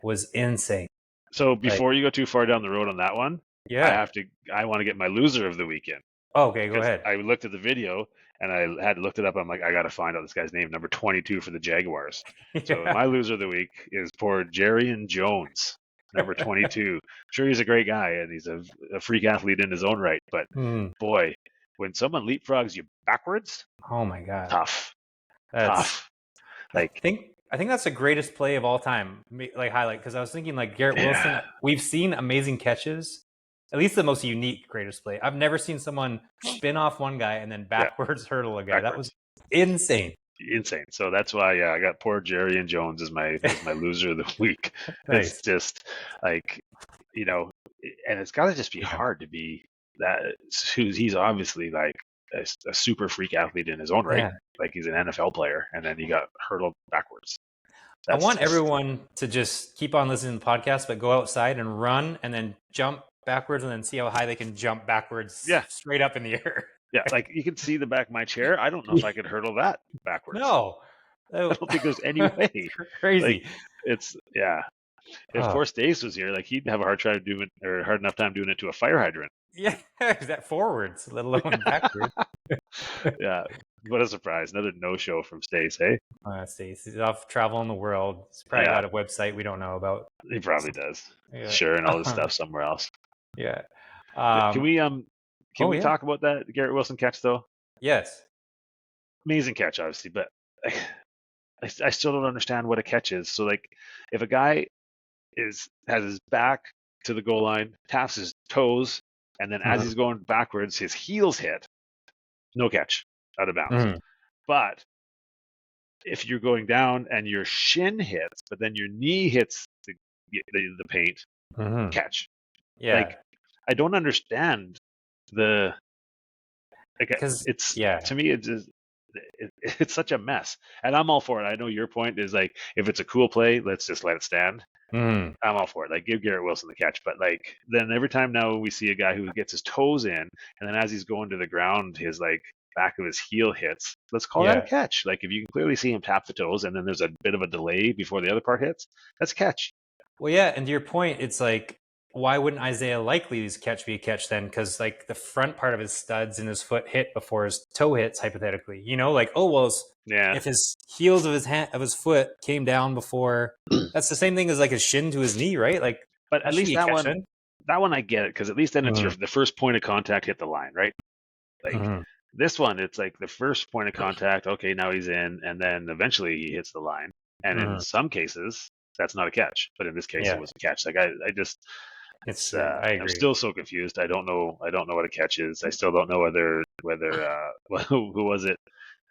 was insane. So before you go too far down the road on that one, I want to get my loser of the weekend. Oh, okay, go ahead. I looked at the video and I had looked it up. I'm like, I got to find out this guy's name, number 22 for the Jaguars. So my loser of the week is poor Jerry Jones, number 22. Sure, he's a great guy and he's a freak athlete in his own right. But boy, when someone leapfrogs you backwards, oh my God, tough. Like, I think that's the greatest play of all time, like highlight, because I was thinking like Garrett Wilson. We've seen amazing catches, at least the most unique greatest play. I've never seen someone spin off one guy and then backwards hurdle a guy. That was insane. So that's why I got poor Jerry Jones as my loser of the week. Nice. It's just like, and it's got to just be hard to be that. He's obviously like a super freak athlete in his own right. Like he's an NFL player, and then he got hurdled backwards. I want everyone to just keep on listening to the podcast, but go outside and run and then jump backwards and then see how high they can jump backwards straight up in the air. Yeah, like you can see the back of my chair. I don't know if I could hurdle that backwards. No. I don't think there's any way. Crazy. Like, it's, If poor Stace was here, like he'd have a hard enough time doing it to a fire hydrant. Yeah, that forwards, let alone backwards. Yeah, what a surprise! Another no-show from Stace, hey? Stace, he's off traveling the world. He's probably got a website we don't know about. He probably does. Yeah. Sure, and all this stuff somewhere else. Yeah. Can we talk about that Garrett Wilson catch though? Yes. Amazing catch, obviously, but I still don't understand what a catch is. So, like, if a guy has his back to the goal line, taps his toes, and then as he's going backwards, his heels hit, no catch, out of bounds. But if you're going down and your shin hits, but then your knee hits the paint, catch. Yeah. Like, I don't understand because it's to me it's just, it's such a mess. And I'm all for it. I know your point is like, if it's a cool play, let's just let it stand. Mm. I'm all for it. Like, give Garrett Wilson the catch. But like, then every time now we see a guy who gets his toes in, and then as he's going to the ground, his like back of his heel hits. Let's call that a Yeah. catch. Like, if you can clearly see him tap the toes, and then there's a bit of a delay before the other part hits, that's a catch. Well, yeah, and to your point, it's like, why wouldn't Isaiah Likely's catch be a catch then? Because like the front part of his studs and his foot hit before his toe hits, hypothetically. You know, like, oh well, Yeah. if his heels of his hand of his foot came down before, that's the same thing as like his shin to his knee, right? Like But that at should least be a catch that one I get it, because at least then it's then. the first point of contact hit the line, right? Like, Mm-hmm. this one, it's like the first point of contact. Okay, now he's in, and then eventually he hits the line. And in Mm-hmm. some cases, that's not a catch, but in this case, it Yeah, was a catch. Like, I just, it's it's true. I I'm agree. still so confused. I don't know. I don't know what a catch is. I still don't know whether who was it,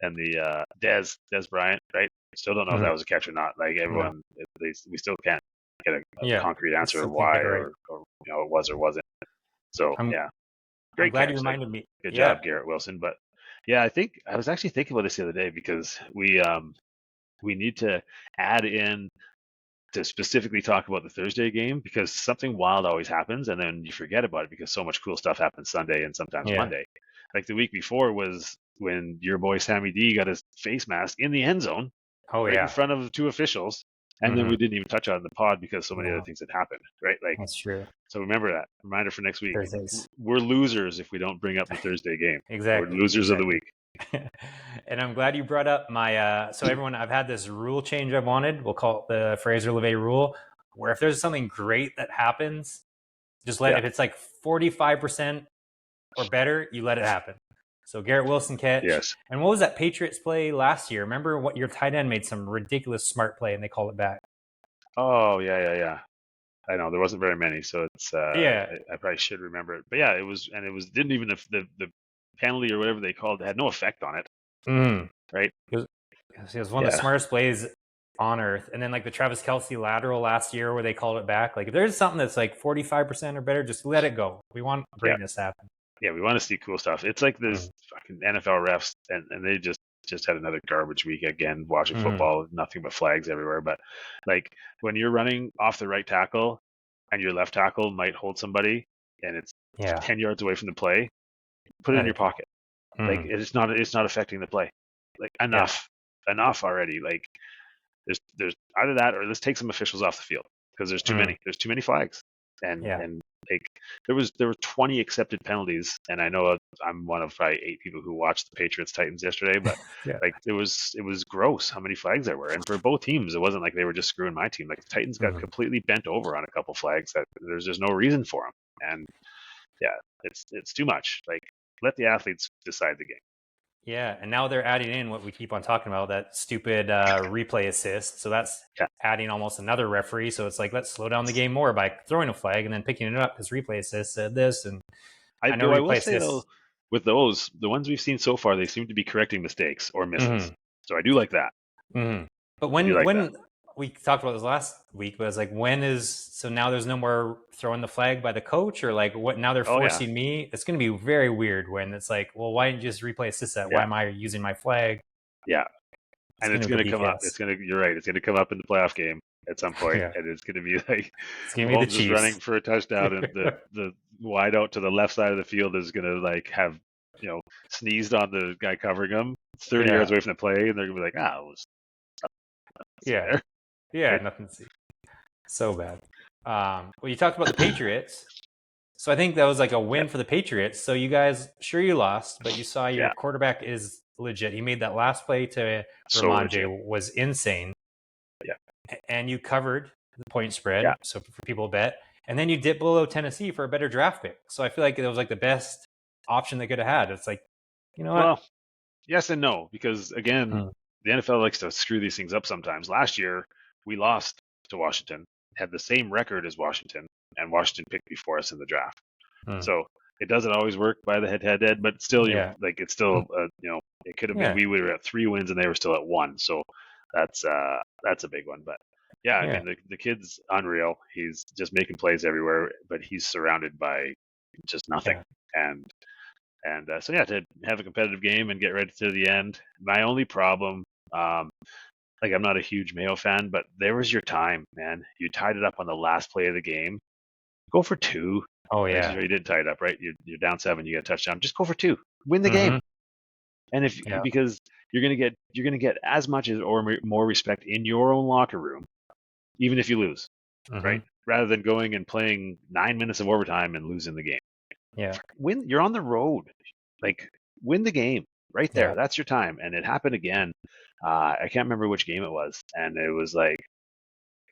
and the Des Bryant, right? Still don't know if Mm-hmm. that was a catch or not. Like, No. everyone, we still can't get a Yeah, concrete answer of still can't why, get it right. or it was or wasn't. So I'm yeah, I'm great glad you catch. Like, reminded me. good Yeah, job, Garrett Wilson. But yeah, I think I was actually thinking about this the other day, because we need to add in to specifically talk about the Thursday game, because something wild always happens, and then you forget about it because so much cool stuff happens Sunday and sometimes yeah. Monday. Like, the week before was when your boy Sammy D got his face mask in the end zone, Oh right in yeah. front of two officials, and then Mm-hmm. we didn't even touch on the pod because so many other No, things had happened, right? Like, that's true. so remember that reminder for next week. Thursdays. We're losers if we don't bring up the Thursday game. We're Exactly. losers of the Exactly. week. And I'm glad you brought up my so everyone, I've had this rule change I wanted. We'll call it the Fraser LeVay rule, where if there's something great that happens, just let Yeah. if it's like 45% or better, you let it happen. So Garrett Wilson catch. Yes. And what was that Patriots play last year? Remember what your tight end made some ridiculous smart play and they called it back. Oh, yeah. I know there wasn't very many, so it's Yeah. I probably should remember it. But yeah, it was, and it was didn't even the penalty or whatever they called it had no effect on it, Mm. right? It was one of the Yeah. smartest plays on earth. And then like the Travis Kelce lateral last year where they called it back. Like if there's something that's like 45% or better, just let it go. We want Yeah. greatness to happen. Yeah, we want to see cool stuff. It's like this Mm. fucking NFL refs, and they just had another garbage week again watching football, nothing but flags everywhere. But like, when you're running off the right tackle and your left tackle might hold somebody and it's Yeah. 10 yards away from the play, put it in your pocket. Like, Mm. it's not affecting the play. Like, enough already. Like, there's either that, or let's take some officials off the field, because there's too many. There's too many flags, and Yeah. like, there were 20 accepted penalties, and I know I'm one of probably 8 people who watched the Patriots Titans yesterday, but Yeah. like, it was gross how many flags there were, and for both teams, it wasn't like they were just screwing my team. Like, the Titans got completely bent over on a couple flags that there's just no reason for them, and yeah, it's too much. Like, let the athletes decide the game. Yeah, and now they're adding in what we keep on talking about, that stupid replay assist. So that's Yeah. adding almost another referee. So it's like, let's slow down the game more by throwing a flag and then picking it up because replay assist said this. And I know I replay will say, assist. though, with those, the ones we've seen so far, they seem to be correcting mistakes or misses. Mhm. So I do like that. But I do like when that. we talked about this last week, but it's like, when is, so now there's no more throwing the flag by the coach, or like what, now they're Oh yeah, forcing me? It's going to be very weird when it's like, well, why didn't you just replay assist that? Why yeah, am I using my flag? yeah. It's And going it's to go going to come up. BKS. You're right. It's going to come up in the playoff game at some point, Yeah. and it's going to be like It's going to be the Mahomes is running Chiefs. for a touchdown, and the wide out to the left side of the field is going to like have, sneezed on the guy covering him 30 Yeah. yards away from the play, and they're going to be like, it was Yeah. there. Yeah. Right? Nothing to see. So bad. Well, you talked about the Patriots. So I think that was like a win for the Patriots. So you guys, sure, you lost, but you saw your quarterback is legit. He made that last play to So legit. Ramondre was insane. Yeah. And you covered the point spread. Yeah. So for people to bet. And then you dipped below Tennessee for a better draft pick. So I feel like it was like the best option they could have had. It's like, you know what? Well, yes and no, because again, the NFL likes to screw these things up sometimes. Last year, we lost to Washington, had the same record as Washington, and Washington picked before us in the draft. So it doesn't always work by the head-to-head, but still, it's still, it could have been, we were at 3 wins and they were still at 1. So that's a big one. But yeah, I mean, the kid's unreal. He's just making plays everywhere, but he's surrounded by just nothing. And And so yeah, to have a competitive game and get ready to the end. My only problem, like I'm not a huge Mayo fan, but there was your time, man. You tied it up on the last play of the game. Go for two. Oh Like, yeah. sure, you didn't tie it up, right? You're down 7, you get a touchdown. Just go for two. Win the Mm-hmm. game. And Yeah. because you're gonna get as much as or more respect in your own locker room, even if you lose, Mm-hmm. right? Rather than going and playing 9 minutes of overtime and losing the game. Yeah. Win. You're on the road. Like, win the game right there. Yeah. That's your time. And it happened again. I can't remember which game it was, and it was like,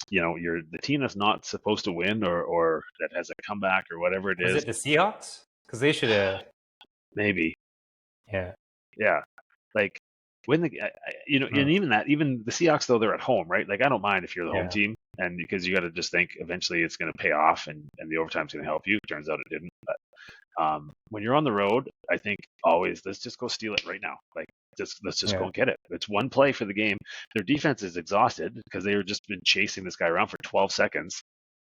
you're the team that's not supposed to win or that has a comeback or whatever it Was is. it the Seahawks? Because they should have. Maybe. Yeah. Yeah. Like, win the, and even the Seahawks, though, they're at home, right? Like, I don't mind if you're the home team, and because you got to just think eventually it's going to pay off and the overtime's going to help you. Turns out it didn't. But when you're on the road, I think always let's just go steal it right now. Like, let's just go and get it. It's one play for the game. Their defense is exhausted because they were just been chasing this guy around for 12 seconds.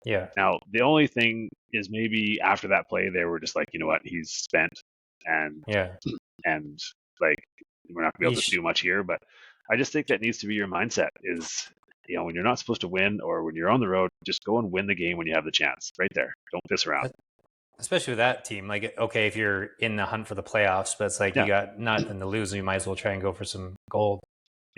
Yeah. Now the only thing is maybe after that play they were just like, you know what, he's spent, and like, we're not gonna be able to do much here. But I just think that needs to be your mindset is, when you're not supposed to win or when you're on the road, just go and win the game when you have the chance right there. Don't piss around. Especially with that team, like, okay, if you're in the hunt for the playoffs, but it's like you got nothing to lose, and you might as well try and go for some gold.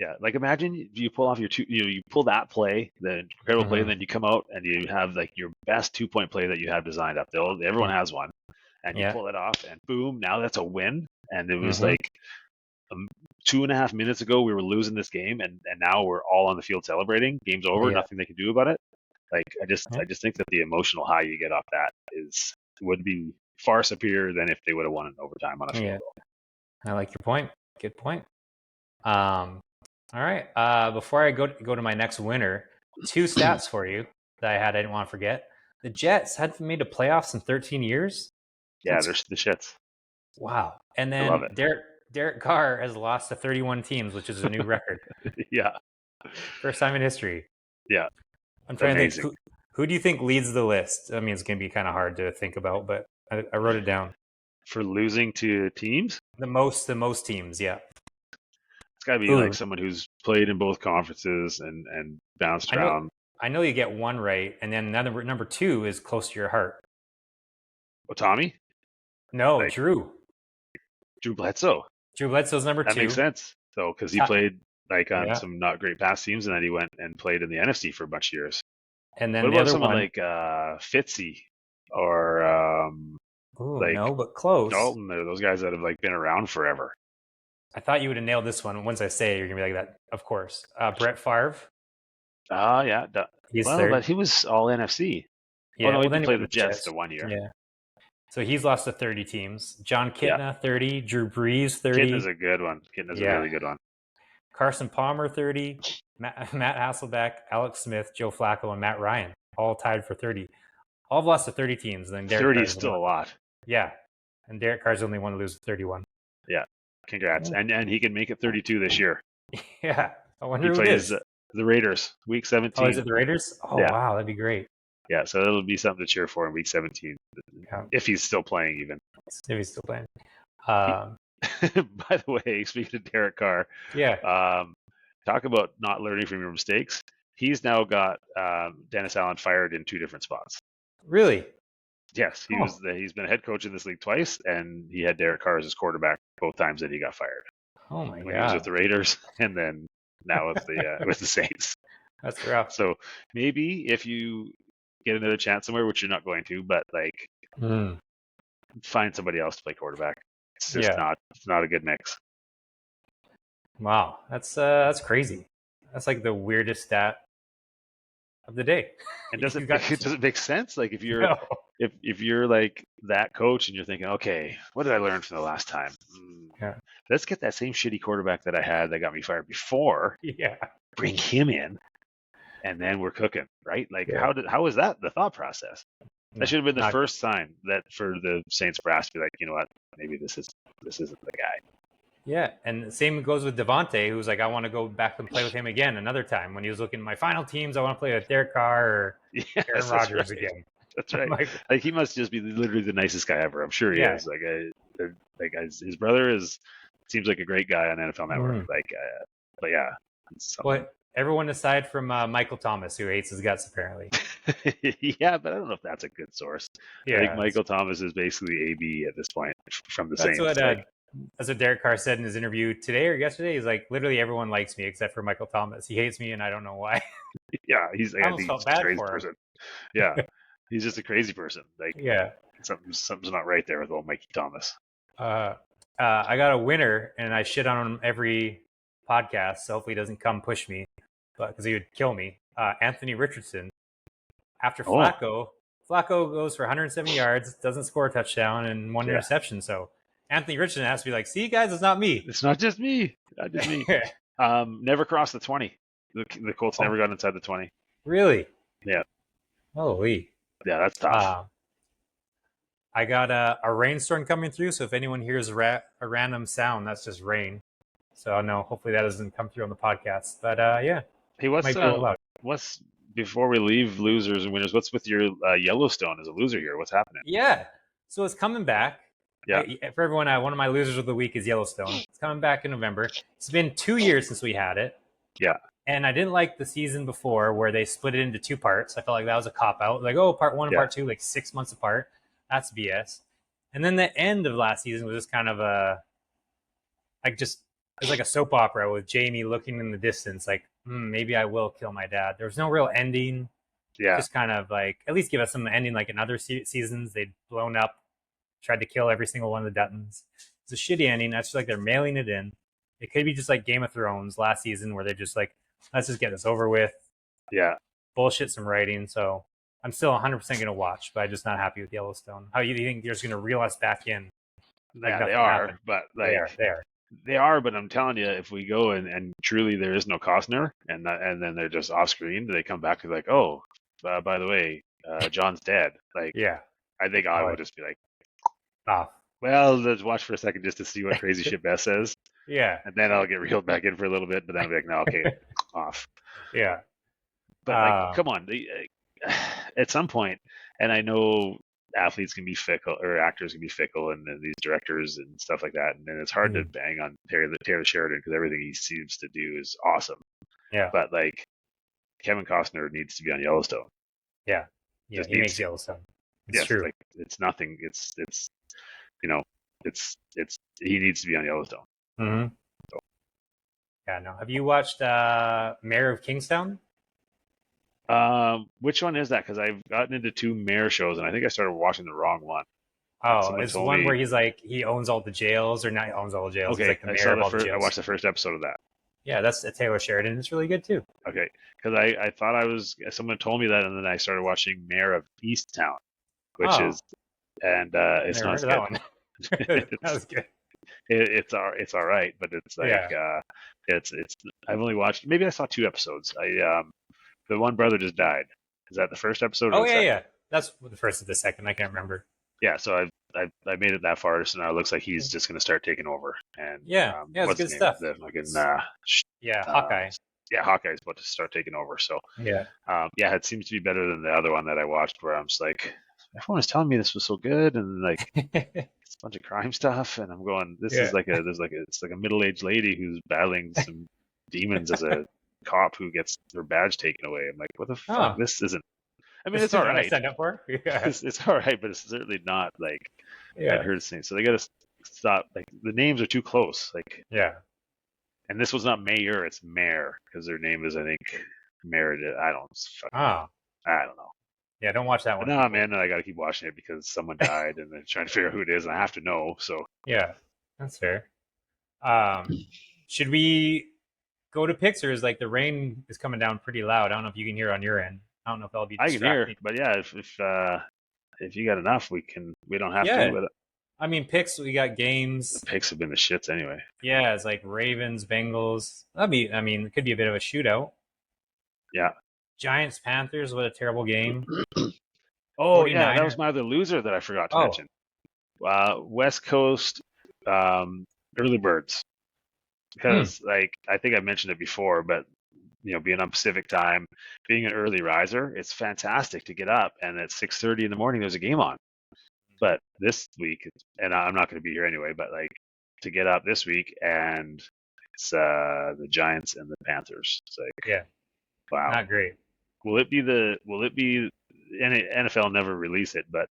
Yeah, like imagine you pull off you pull that play, the incredible play, and then you come out and you have like your best 2-point play that you have designed up. Everyone has one, and you pull it off, and boom, now that's a win. And it was like 2.5 minutes ago we were losing this game, and now we're all on the field celebrating. Game's over, nothing they can do about it. Like, I just think that the emotional high you get off that would be far superior than if they would have won in overtime on a field goal. I like your point. Good point. All right. Before I go to my next winner, 2 stats for you that I didn't want to forget. The Jets hadn't made a playoffs in 13 years. Yeah, they're the shits. Wow. And then Derek Carr has lost to 31 teams, which is a new record. Yeah. First time in history. Yeah. I'm trying to think, who do you think leads the list? I mean, it's going to be kind of hard to think about, but I wrote it down. For losing to teams? The most teams, yeah. It's got to be like someone who's played in both conferences and bounced around. I know you get one right, and then number 2 is close to your heart. Oh, Tommy? No, Drew. Drew Blaiso. Drew Bledsoe's number 2. That makes sense, though, because he played like on some not great pass teams, and then he went and played in the NFC for a bunch of years. And then what about someone like Fitzy or no, but close. Dalton, or those guys that have like been around forever? I thought you would have nailed this one. Once I say it, you're gonna be like that. Of course, Brett Favre. Yeah. But he was all NFC. Yeah, he played the Jets the 1 year. Yeah. So he's lost to 30 teams. John Kitna, 30. Drew Brees, 30. Kitna's a good one. Kitna's a really good one. Carson Palmer, 30. Matt Hasselbeck, Alex Smith, Joe Flacco, and Matt Ryan, all tied for 30. All have lost to 30 teams. Then 30 is still a lot. Yeah. And Derek Carr's the only one to lose to 31. Yeah. Congrats. Yeah. And he can make it 32 this year. Yeah. I wonder who plays the Raiders, week 17. Oh, is it the Raiders? Oh, wow. That'd be great. Yeah, so it'll be something to cheer for in week 17. If he's still playing, even. If he's still playing. By the way, speaking of Derek Carr, talk about not learning from your mistakes. He's now got Dennis Allen fired in 2 different spots. Really? Yes, he's been a head coach in this league twice, and he had Derek Carr as his quarterback both times that he got fired. Oh my god! When he was with the Raiders, and then now with the with the Saints. That's rough. So maybe if you get another chance somewhere, which you're not going to, but like find somebody else to play quarterback. It's just not a good mix. Wow, that's crazy. That's like the weirdest stat of the day. And does it make sense? Like if you're if you're like that coach and you're thinking, okay, what did I learn from the last time? Let's get that same shitty quarterback that I had that got me fired before. Yeah. Bring him in, and then we're cooking, right? Like how was that the thought process? That should have been the first sign that for the Saints brass to be like, you know what, maybe this isn't the guy. Yeah, and the same goes with Devontae, who's like, I want to go back and play with him again another time. When he was looking at my final teams, I want to play with Derek Carr or Aaron Rodgers again. That's right. Like he must just be literally the nicest guy ever. I'm sure he is. Like like his brother seems like a great guy on NFL Network. Mm. But yeah, it's something. What everyone aside from Michael Thomas, who hates his guts apparently. Yeah, but I don't know if that's a good source. I think Yeah, Michael Thomas is basically AB at this point from the that's Saints. what Derek Carr said in his interview today or yesterday. He's like, literally everyone likes me except for Michael Thomas. He hates me, and I don't know why. Yeah, I I almost think he's felt just a bad crazy for him. person. Yeah, he's just a crazy person. Like Yeah. something's not right there with old Mikey Thomas. I got a winner, and I shit on him every podcast, so hopefully he doesn't come push me, but because he would kill me. Anthony Richardson. After Oh, Flacco goes for 170 yards, doesn't score a touchdown, and one yeah. interception. So Anthony Richardson has to be like, "See, guys, it's not me. It's not just me. Not just me." Never crossed the 20. The Colts never got inside the 20. Really? Yeah. Holy. Yeah, that's tough. I got a rainstorm coming through, so if anyone hears a random sound, that's just rain. So no, hopefully that doesn't come through on the podcast. But yeah. Hey, what's before we leave losers and winners? What's with your Yellowstone as a loser here? What's happening? Yeah. So it's coming back. Yeah. For everyone, one of my losers of the week is Yellowstone. It's coming back in November. It's been 2 years since we had it. Yeah. And I didn't like the season before where they split it into 2 parts. I felt like that was a cop out. Like, oh, part 1 and part 2, like 6 months apart. That's BS. And then the end of last season was just kind of it was like a soap opera with Jamie looking in the distance, like, maybe I will kill my dad. There was no real ending. Yeah. Just kind of like, at least give us some ending like in other seasons. They'd blown up, tried to kill every single one of the Duttons. It's a shitty ending. That's just like they're mailing it in. It could be just like Game of Thrones last season where they're just like, let's just get this over with. Yeah. Bullshit some writing. So I'm still 100% going to watch, but I'm just not happy with Yellowstone. How do you think they're just going to reel us back in? Like yeah, they are. Happened? But like they are. But I'm telling you, if we go and truly there is no Costner, and then they're just off screen, they come back and like, oh, by the way, John's dead. Like, yeah, I think I would just be like, off. Well, let's watch for a second just to see what crazy shit Beth says. Yeah. And then I'll get reeled back in for a little bit, but then I'll be like, no, okay, off. Yeah. But like, come on, at some point, and I know athletes can be fickle or actors can be fickle, and these directors and stuff like that, and then it's hard to bang on Taylor Sheridan because everything he seems to do is awesome. Yeah. But like, Kevin Costner needs to be on Yellowstone. Yeah. Yeah. He makes Yellowstone. It's true. Like, it's nothing. It's you know, he needs to be on Yellowstone. Mm-hmm. So. Yeah, no. Have you watched Mayor of Kingstown? Which one is that? Because I've gotten into 2 mayor shows, and I think I started watching the wrong one. Oh, it's one where he's like he owns all the jails, or not owns all the jails. Okay, he's like the mayor of all the jails. I watched the first episode of that. Yeah, that's Taylor Sheridan. It's really good too. Okay, because I thought someone told me that, and then I started watching Mayor of Easttown, which is, and it's not that one. That was good. It's all right, but it's like it's I've only watched, maybe I saw 2 episodes. The one brother just died. Is that the first episode? Oh yeah, that's the first or the second. I can't remember. Yeah, so I made it that far, so now it looks like he's just going to start taking over. And it's good stuff. Hawkeye. Yeah, Hawkeye's about to start taking over. So it seems to be better than the other one that I watched, where I'm just like, everyone was telling me this was so good, and like it's a bunch of crime stuff, and I'm going, is like it's like a middle-aged lady who's battling some demons as a cop who gets her badge taken away. I'm like, what the fuck? This isn't. I mean, it's all right. Signed up for? Yeah. It's all right, but it's certainly not like I'd heard saying. So they got to stop. Like, the names are too close. Like, and this was not Mayor; it's Mayor, because their name is, I think, Meredith. I don't know. Yeah, don't watch that one. No, man, I got to keep watching it because someone died, and they're trying to figure out who it is, and I have to know. So yeah, that's fair. Should we go to picks, or is like the rain is coming down pretty loud? I don't know if you can hear on your end. I don't know if that'll be distracting. I can hear, but yeah, if you got enough, we don't have to. But I mean, picks, we got games. The picks have been the shits anyway. Yeah, it's like Ravens, Bengals. It could be a bit of a shootout. Yeah. Giants, Panthers, what a terrible game. Oh, yeah, that was my other loser that I forgot to mention. West Coast early birds. Because, I think I mentioned it before, but, being on Pacific time, being an early riser, it's fantastic to get up, and at 6:30 in the morning, there's a game on. But this week, and I'm not going to be here anyway, but like to get up this week, and it's the Giants and the Panthers. It's like, Yeah, wow. not great. Will it be NFL never release it, but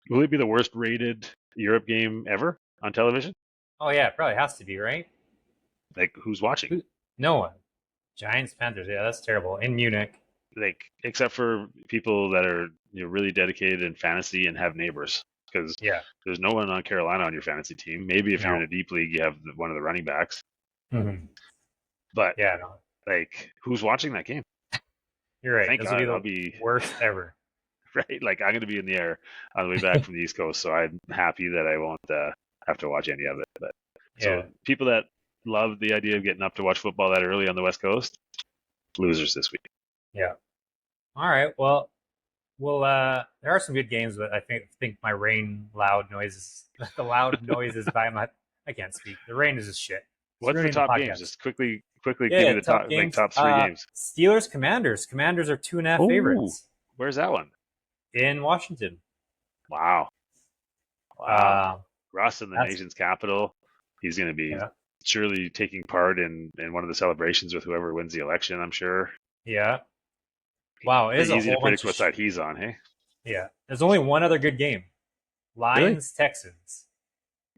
will it be the worst rated Europe game ever on television? Oh yeah, it probably has to be, right? Like, who's watching? No one. Giants, Panthers. Yeah, that's terrible. In Munich. Like, except for people that are really dedicated in fantasy and have neighbors, because Yeah. there's no one on Carolina on your fantasy team. Maybe if you're in No. a deep league, you have one of the running backs. Mm-hmm. But Yeah, no. like, who's watching that game? You're right. Thank This will God, be I'll the be worst ever. right. Like, I'm going to be in the air on the way back from the East Coast, so I'm happy that I won't have to watch any of it. But Yeah. so people that love the idea of getting up to watch football that early on the West Coast, losers this week. Yeah. All right. Well, there are some good games, but I think my loud noises, the loud noises by my, I can't speak. The rain is just shit. It's What's the ruining top podcast. games? Just quickly give Yeah, me the top games. top three games. Steelers, Commanders. Commanders are 2.5 favorites Where's that one? in Washington. Wow. Russ in the nation's capital. He's going to be surely taking part in one of the celebrations with whoever wins the election, I'm sure. Yeah. Wow, it is easy a to whole predict bunch what side he's on, hey? Yeah. There's only one other good game. Lions, Texans.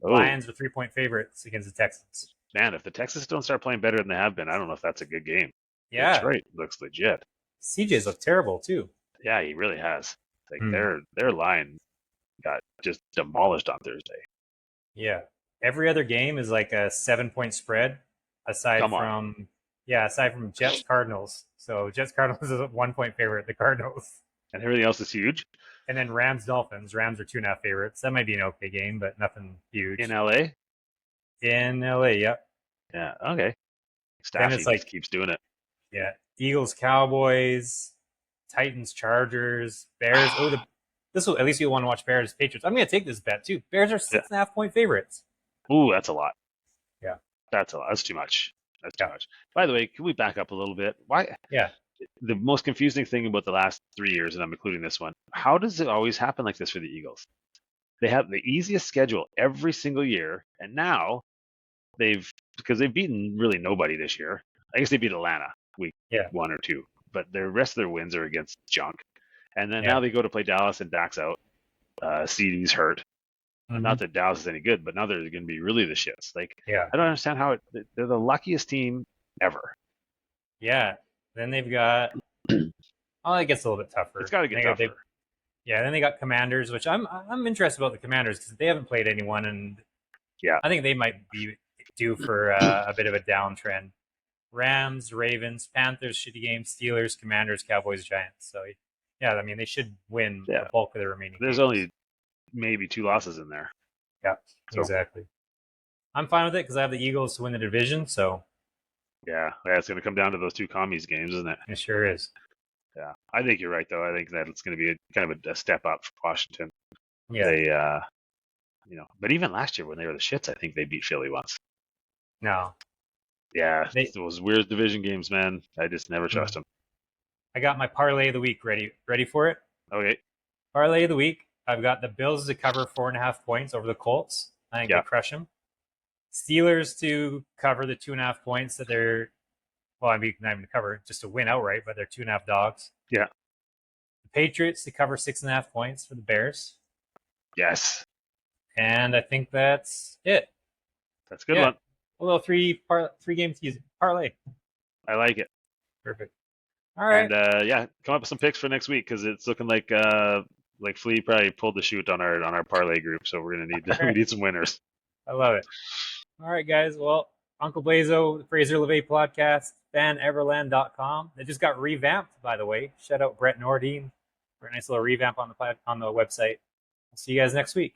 Lions are 3-point favorites against the Texans. Man, if the Texans don't start playing better than they have been, I don't know if that's a good game. Yeah. Detroit looks legit. CJ's look terrible too. Yeah, he really has. Like their line got just demolished on Thursday. Yeah. Every other game is like a 7-point spread aside from Jets Cardinals. So Jets Cardinals is a 1-point favorite, the Cardinals. And everything else is huge. And then Rams Dolphins. Rams are 2.5 favorites. That might be an okay game, but nothing huge. In LA? In LA, yep. Yeah, okay. Staffy just keeps doing it. Yeah. Eagles, Cowboys, Titans, Chargers, Bears. This will at least you'll want to watch Bears, Patriots. I'm gonna take this bet too. Bears are 6.5-point favorites. Ooh, that's a lot. Yeah. That's a lot. That's too much. That's too much. By the way, can we back up a little bit? Why? Yeah. The most confusing thing about the last 3 years, and I'm including this one, how does it always happen like this for the Eagles? They have the easiest schedule every single year, and now because they've beaten really nobody this year. I guess they beat Atlanta week 1 or 2, but the rest of their wins are against junk. And then now they go to play Dallas and Dak's out. CD's hurt. Mm-hmm. Not that Dallas is any good, but now they're going to be really the shits. Like, I don't understand how they're the luckiest team ever. Yeah. Then they've got. Oh, it gets a little bit tougher. It's got to get tougher. Then they got Commanders, which I'm interested about the Commanders because they haven't played anyone, and I think they might be due for a bit of a downtrend. Rams, Ravens, Panthers, shitty game. Steelers, Commanders, Cowboys, Giants. So I mean they should win the bulk of the remaining. There's only maybe 2 losses in there. Yeah, exactly. I'm fine with it because I have the Eagles to win the division. So yeah, it's going to come down to those 2 commies games, isn't it? It sure is. Yeah, I think you're right though. I think that it's going to be kind of a step up for Washington. Yeah, they, but even last year when they were the shits, I think they beat Philly once. No. Yeah, those weird division games, man. I just never trust them. I got my parlay of the week ready. Ready for it? Okay. Parlay of the week. I've got the Bills to cover 4.5 points over the Colts. I think they crush them. Steelers to cover the 2.5 points that they're. Well, I mean, not even to cover, just to win outright, but they're 2.5 dogs. Yeah. The Patriots to cover 6.5 points for the Bears. Yes. And I think that's it. That's a good one. A little three game parlay. I like it. Perfect. All right. And come up with some picks for next week because it's looking like Flea probably pulled the shoot on our parlay group, so we're gonna need some winners. I love it. All right, guys. Well, Uncle Blaiso, the Fraser LeVay podcast, faneverland.com. They just got revamped, by the way. Shout out Brett Nordine for a nice little revamp on the website. I'll see you guys next week.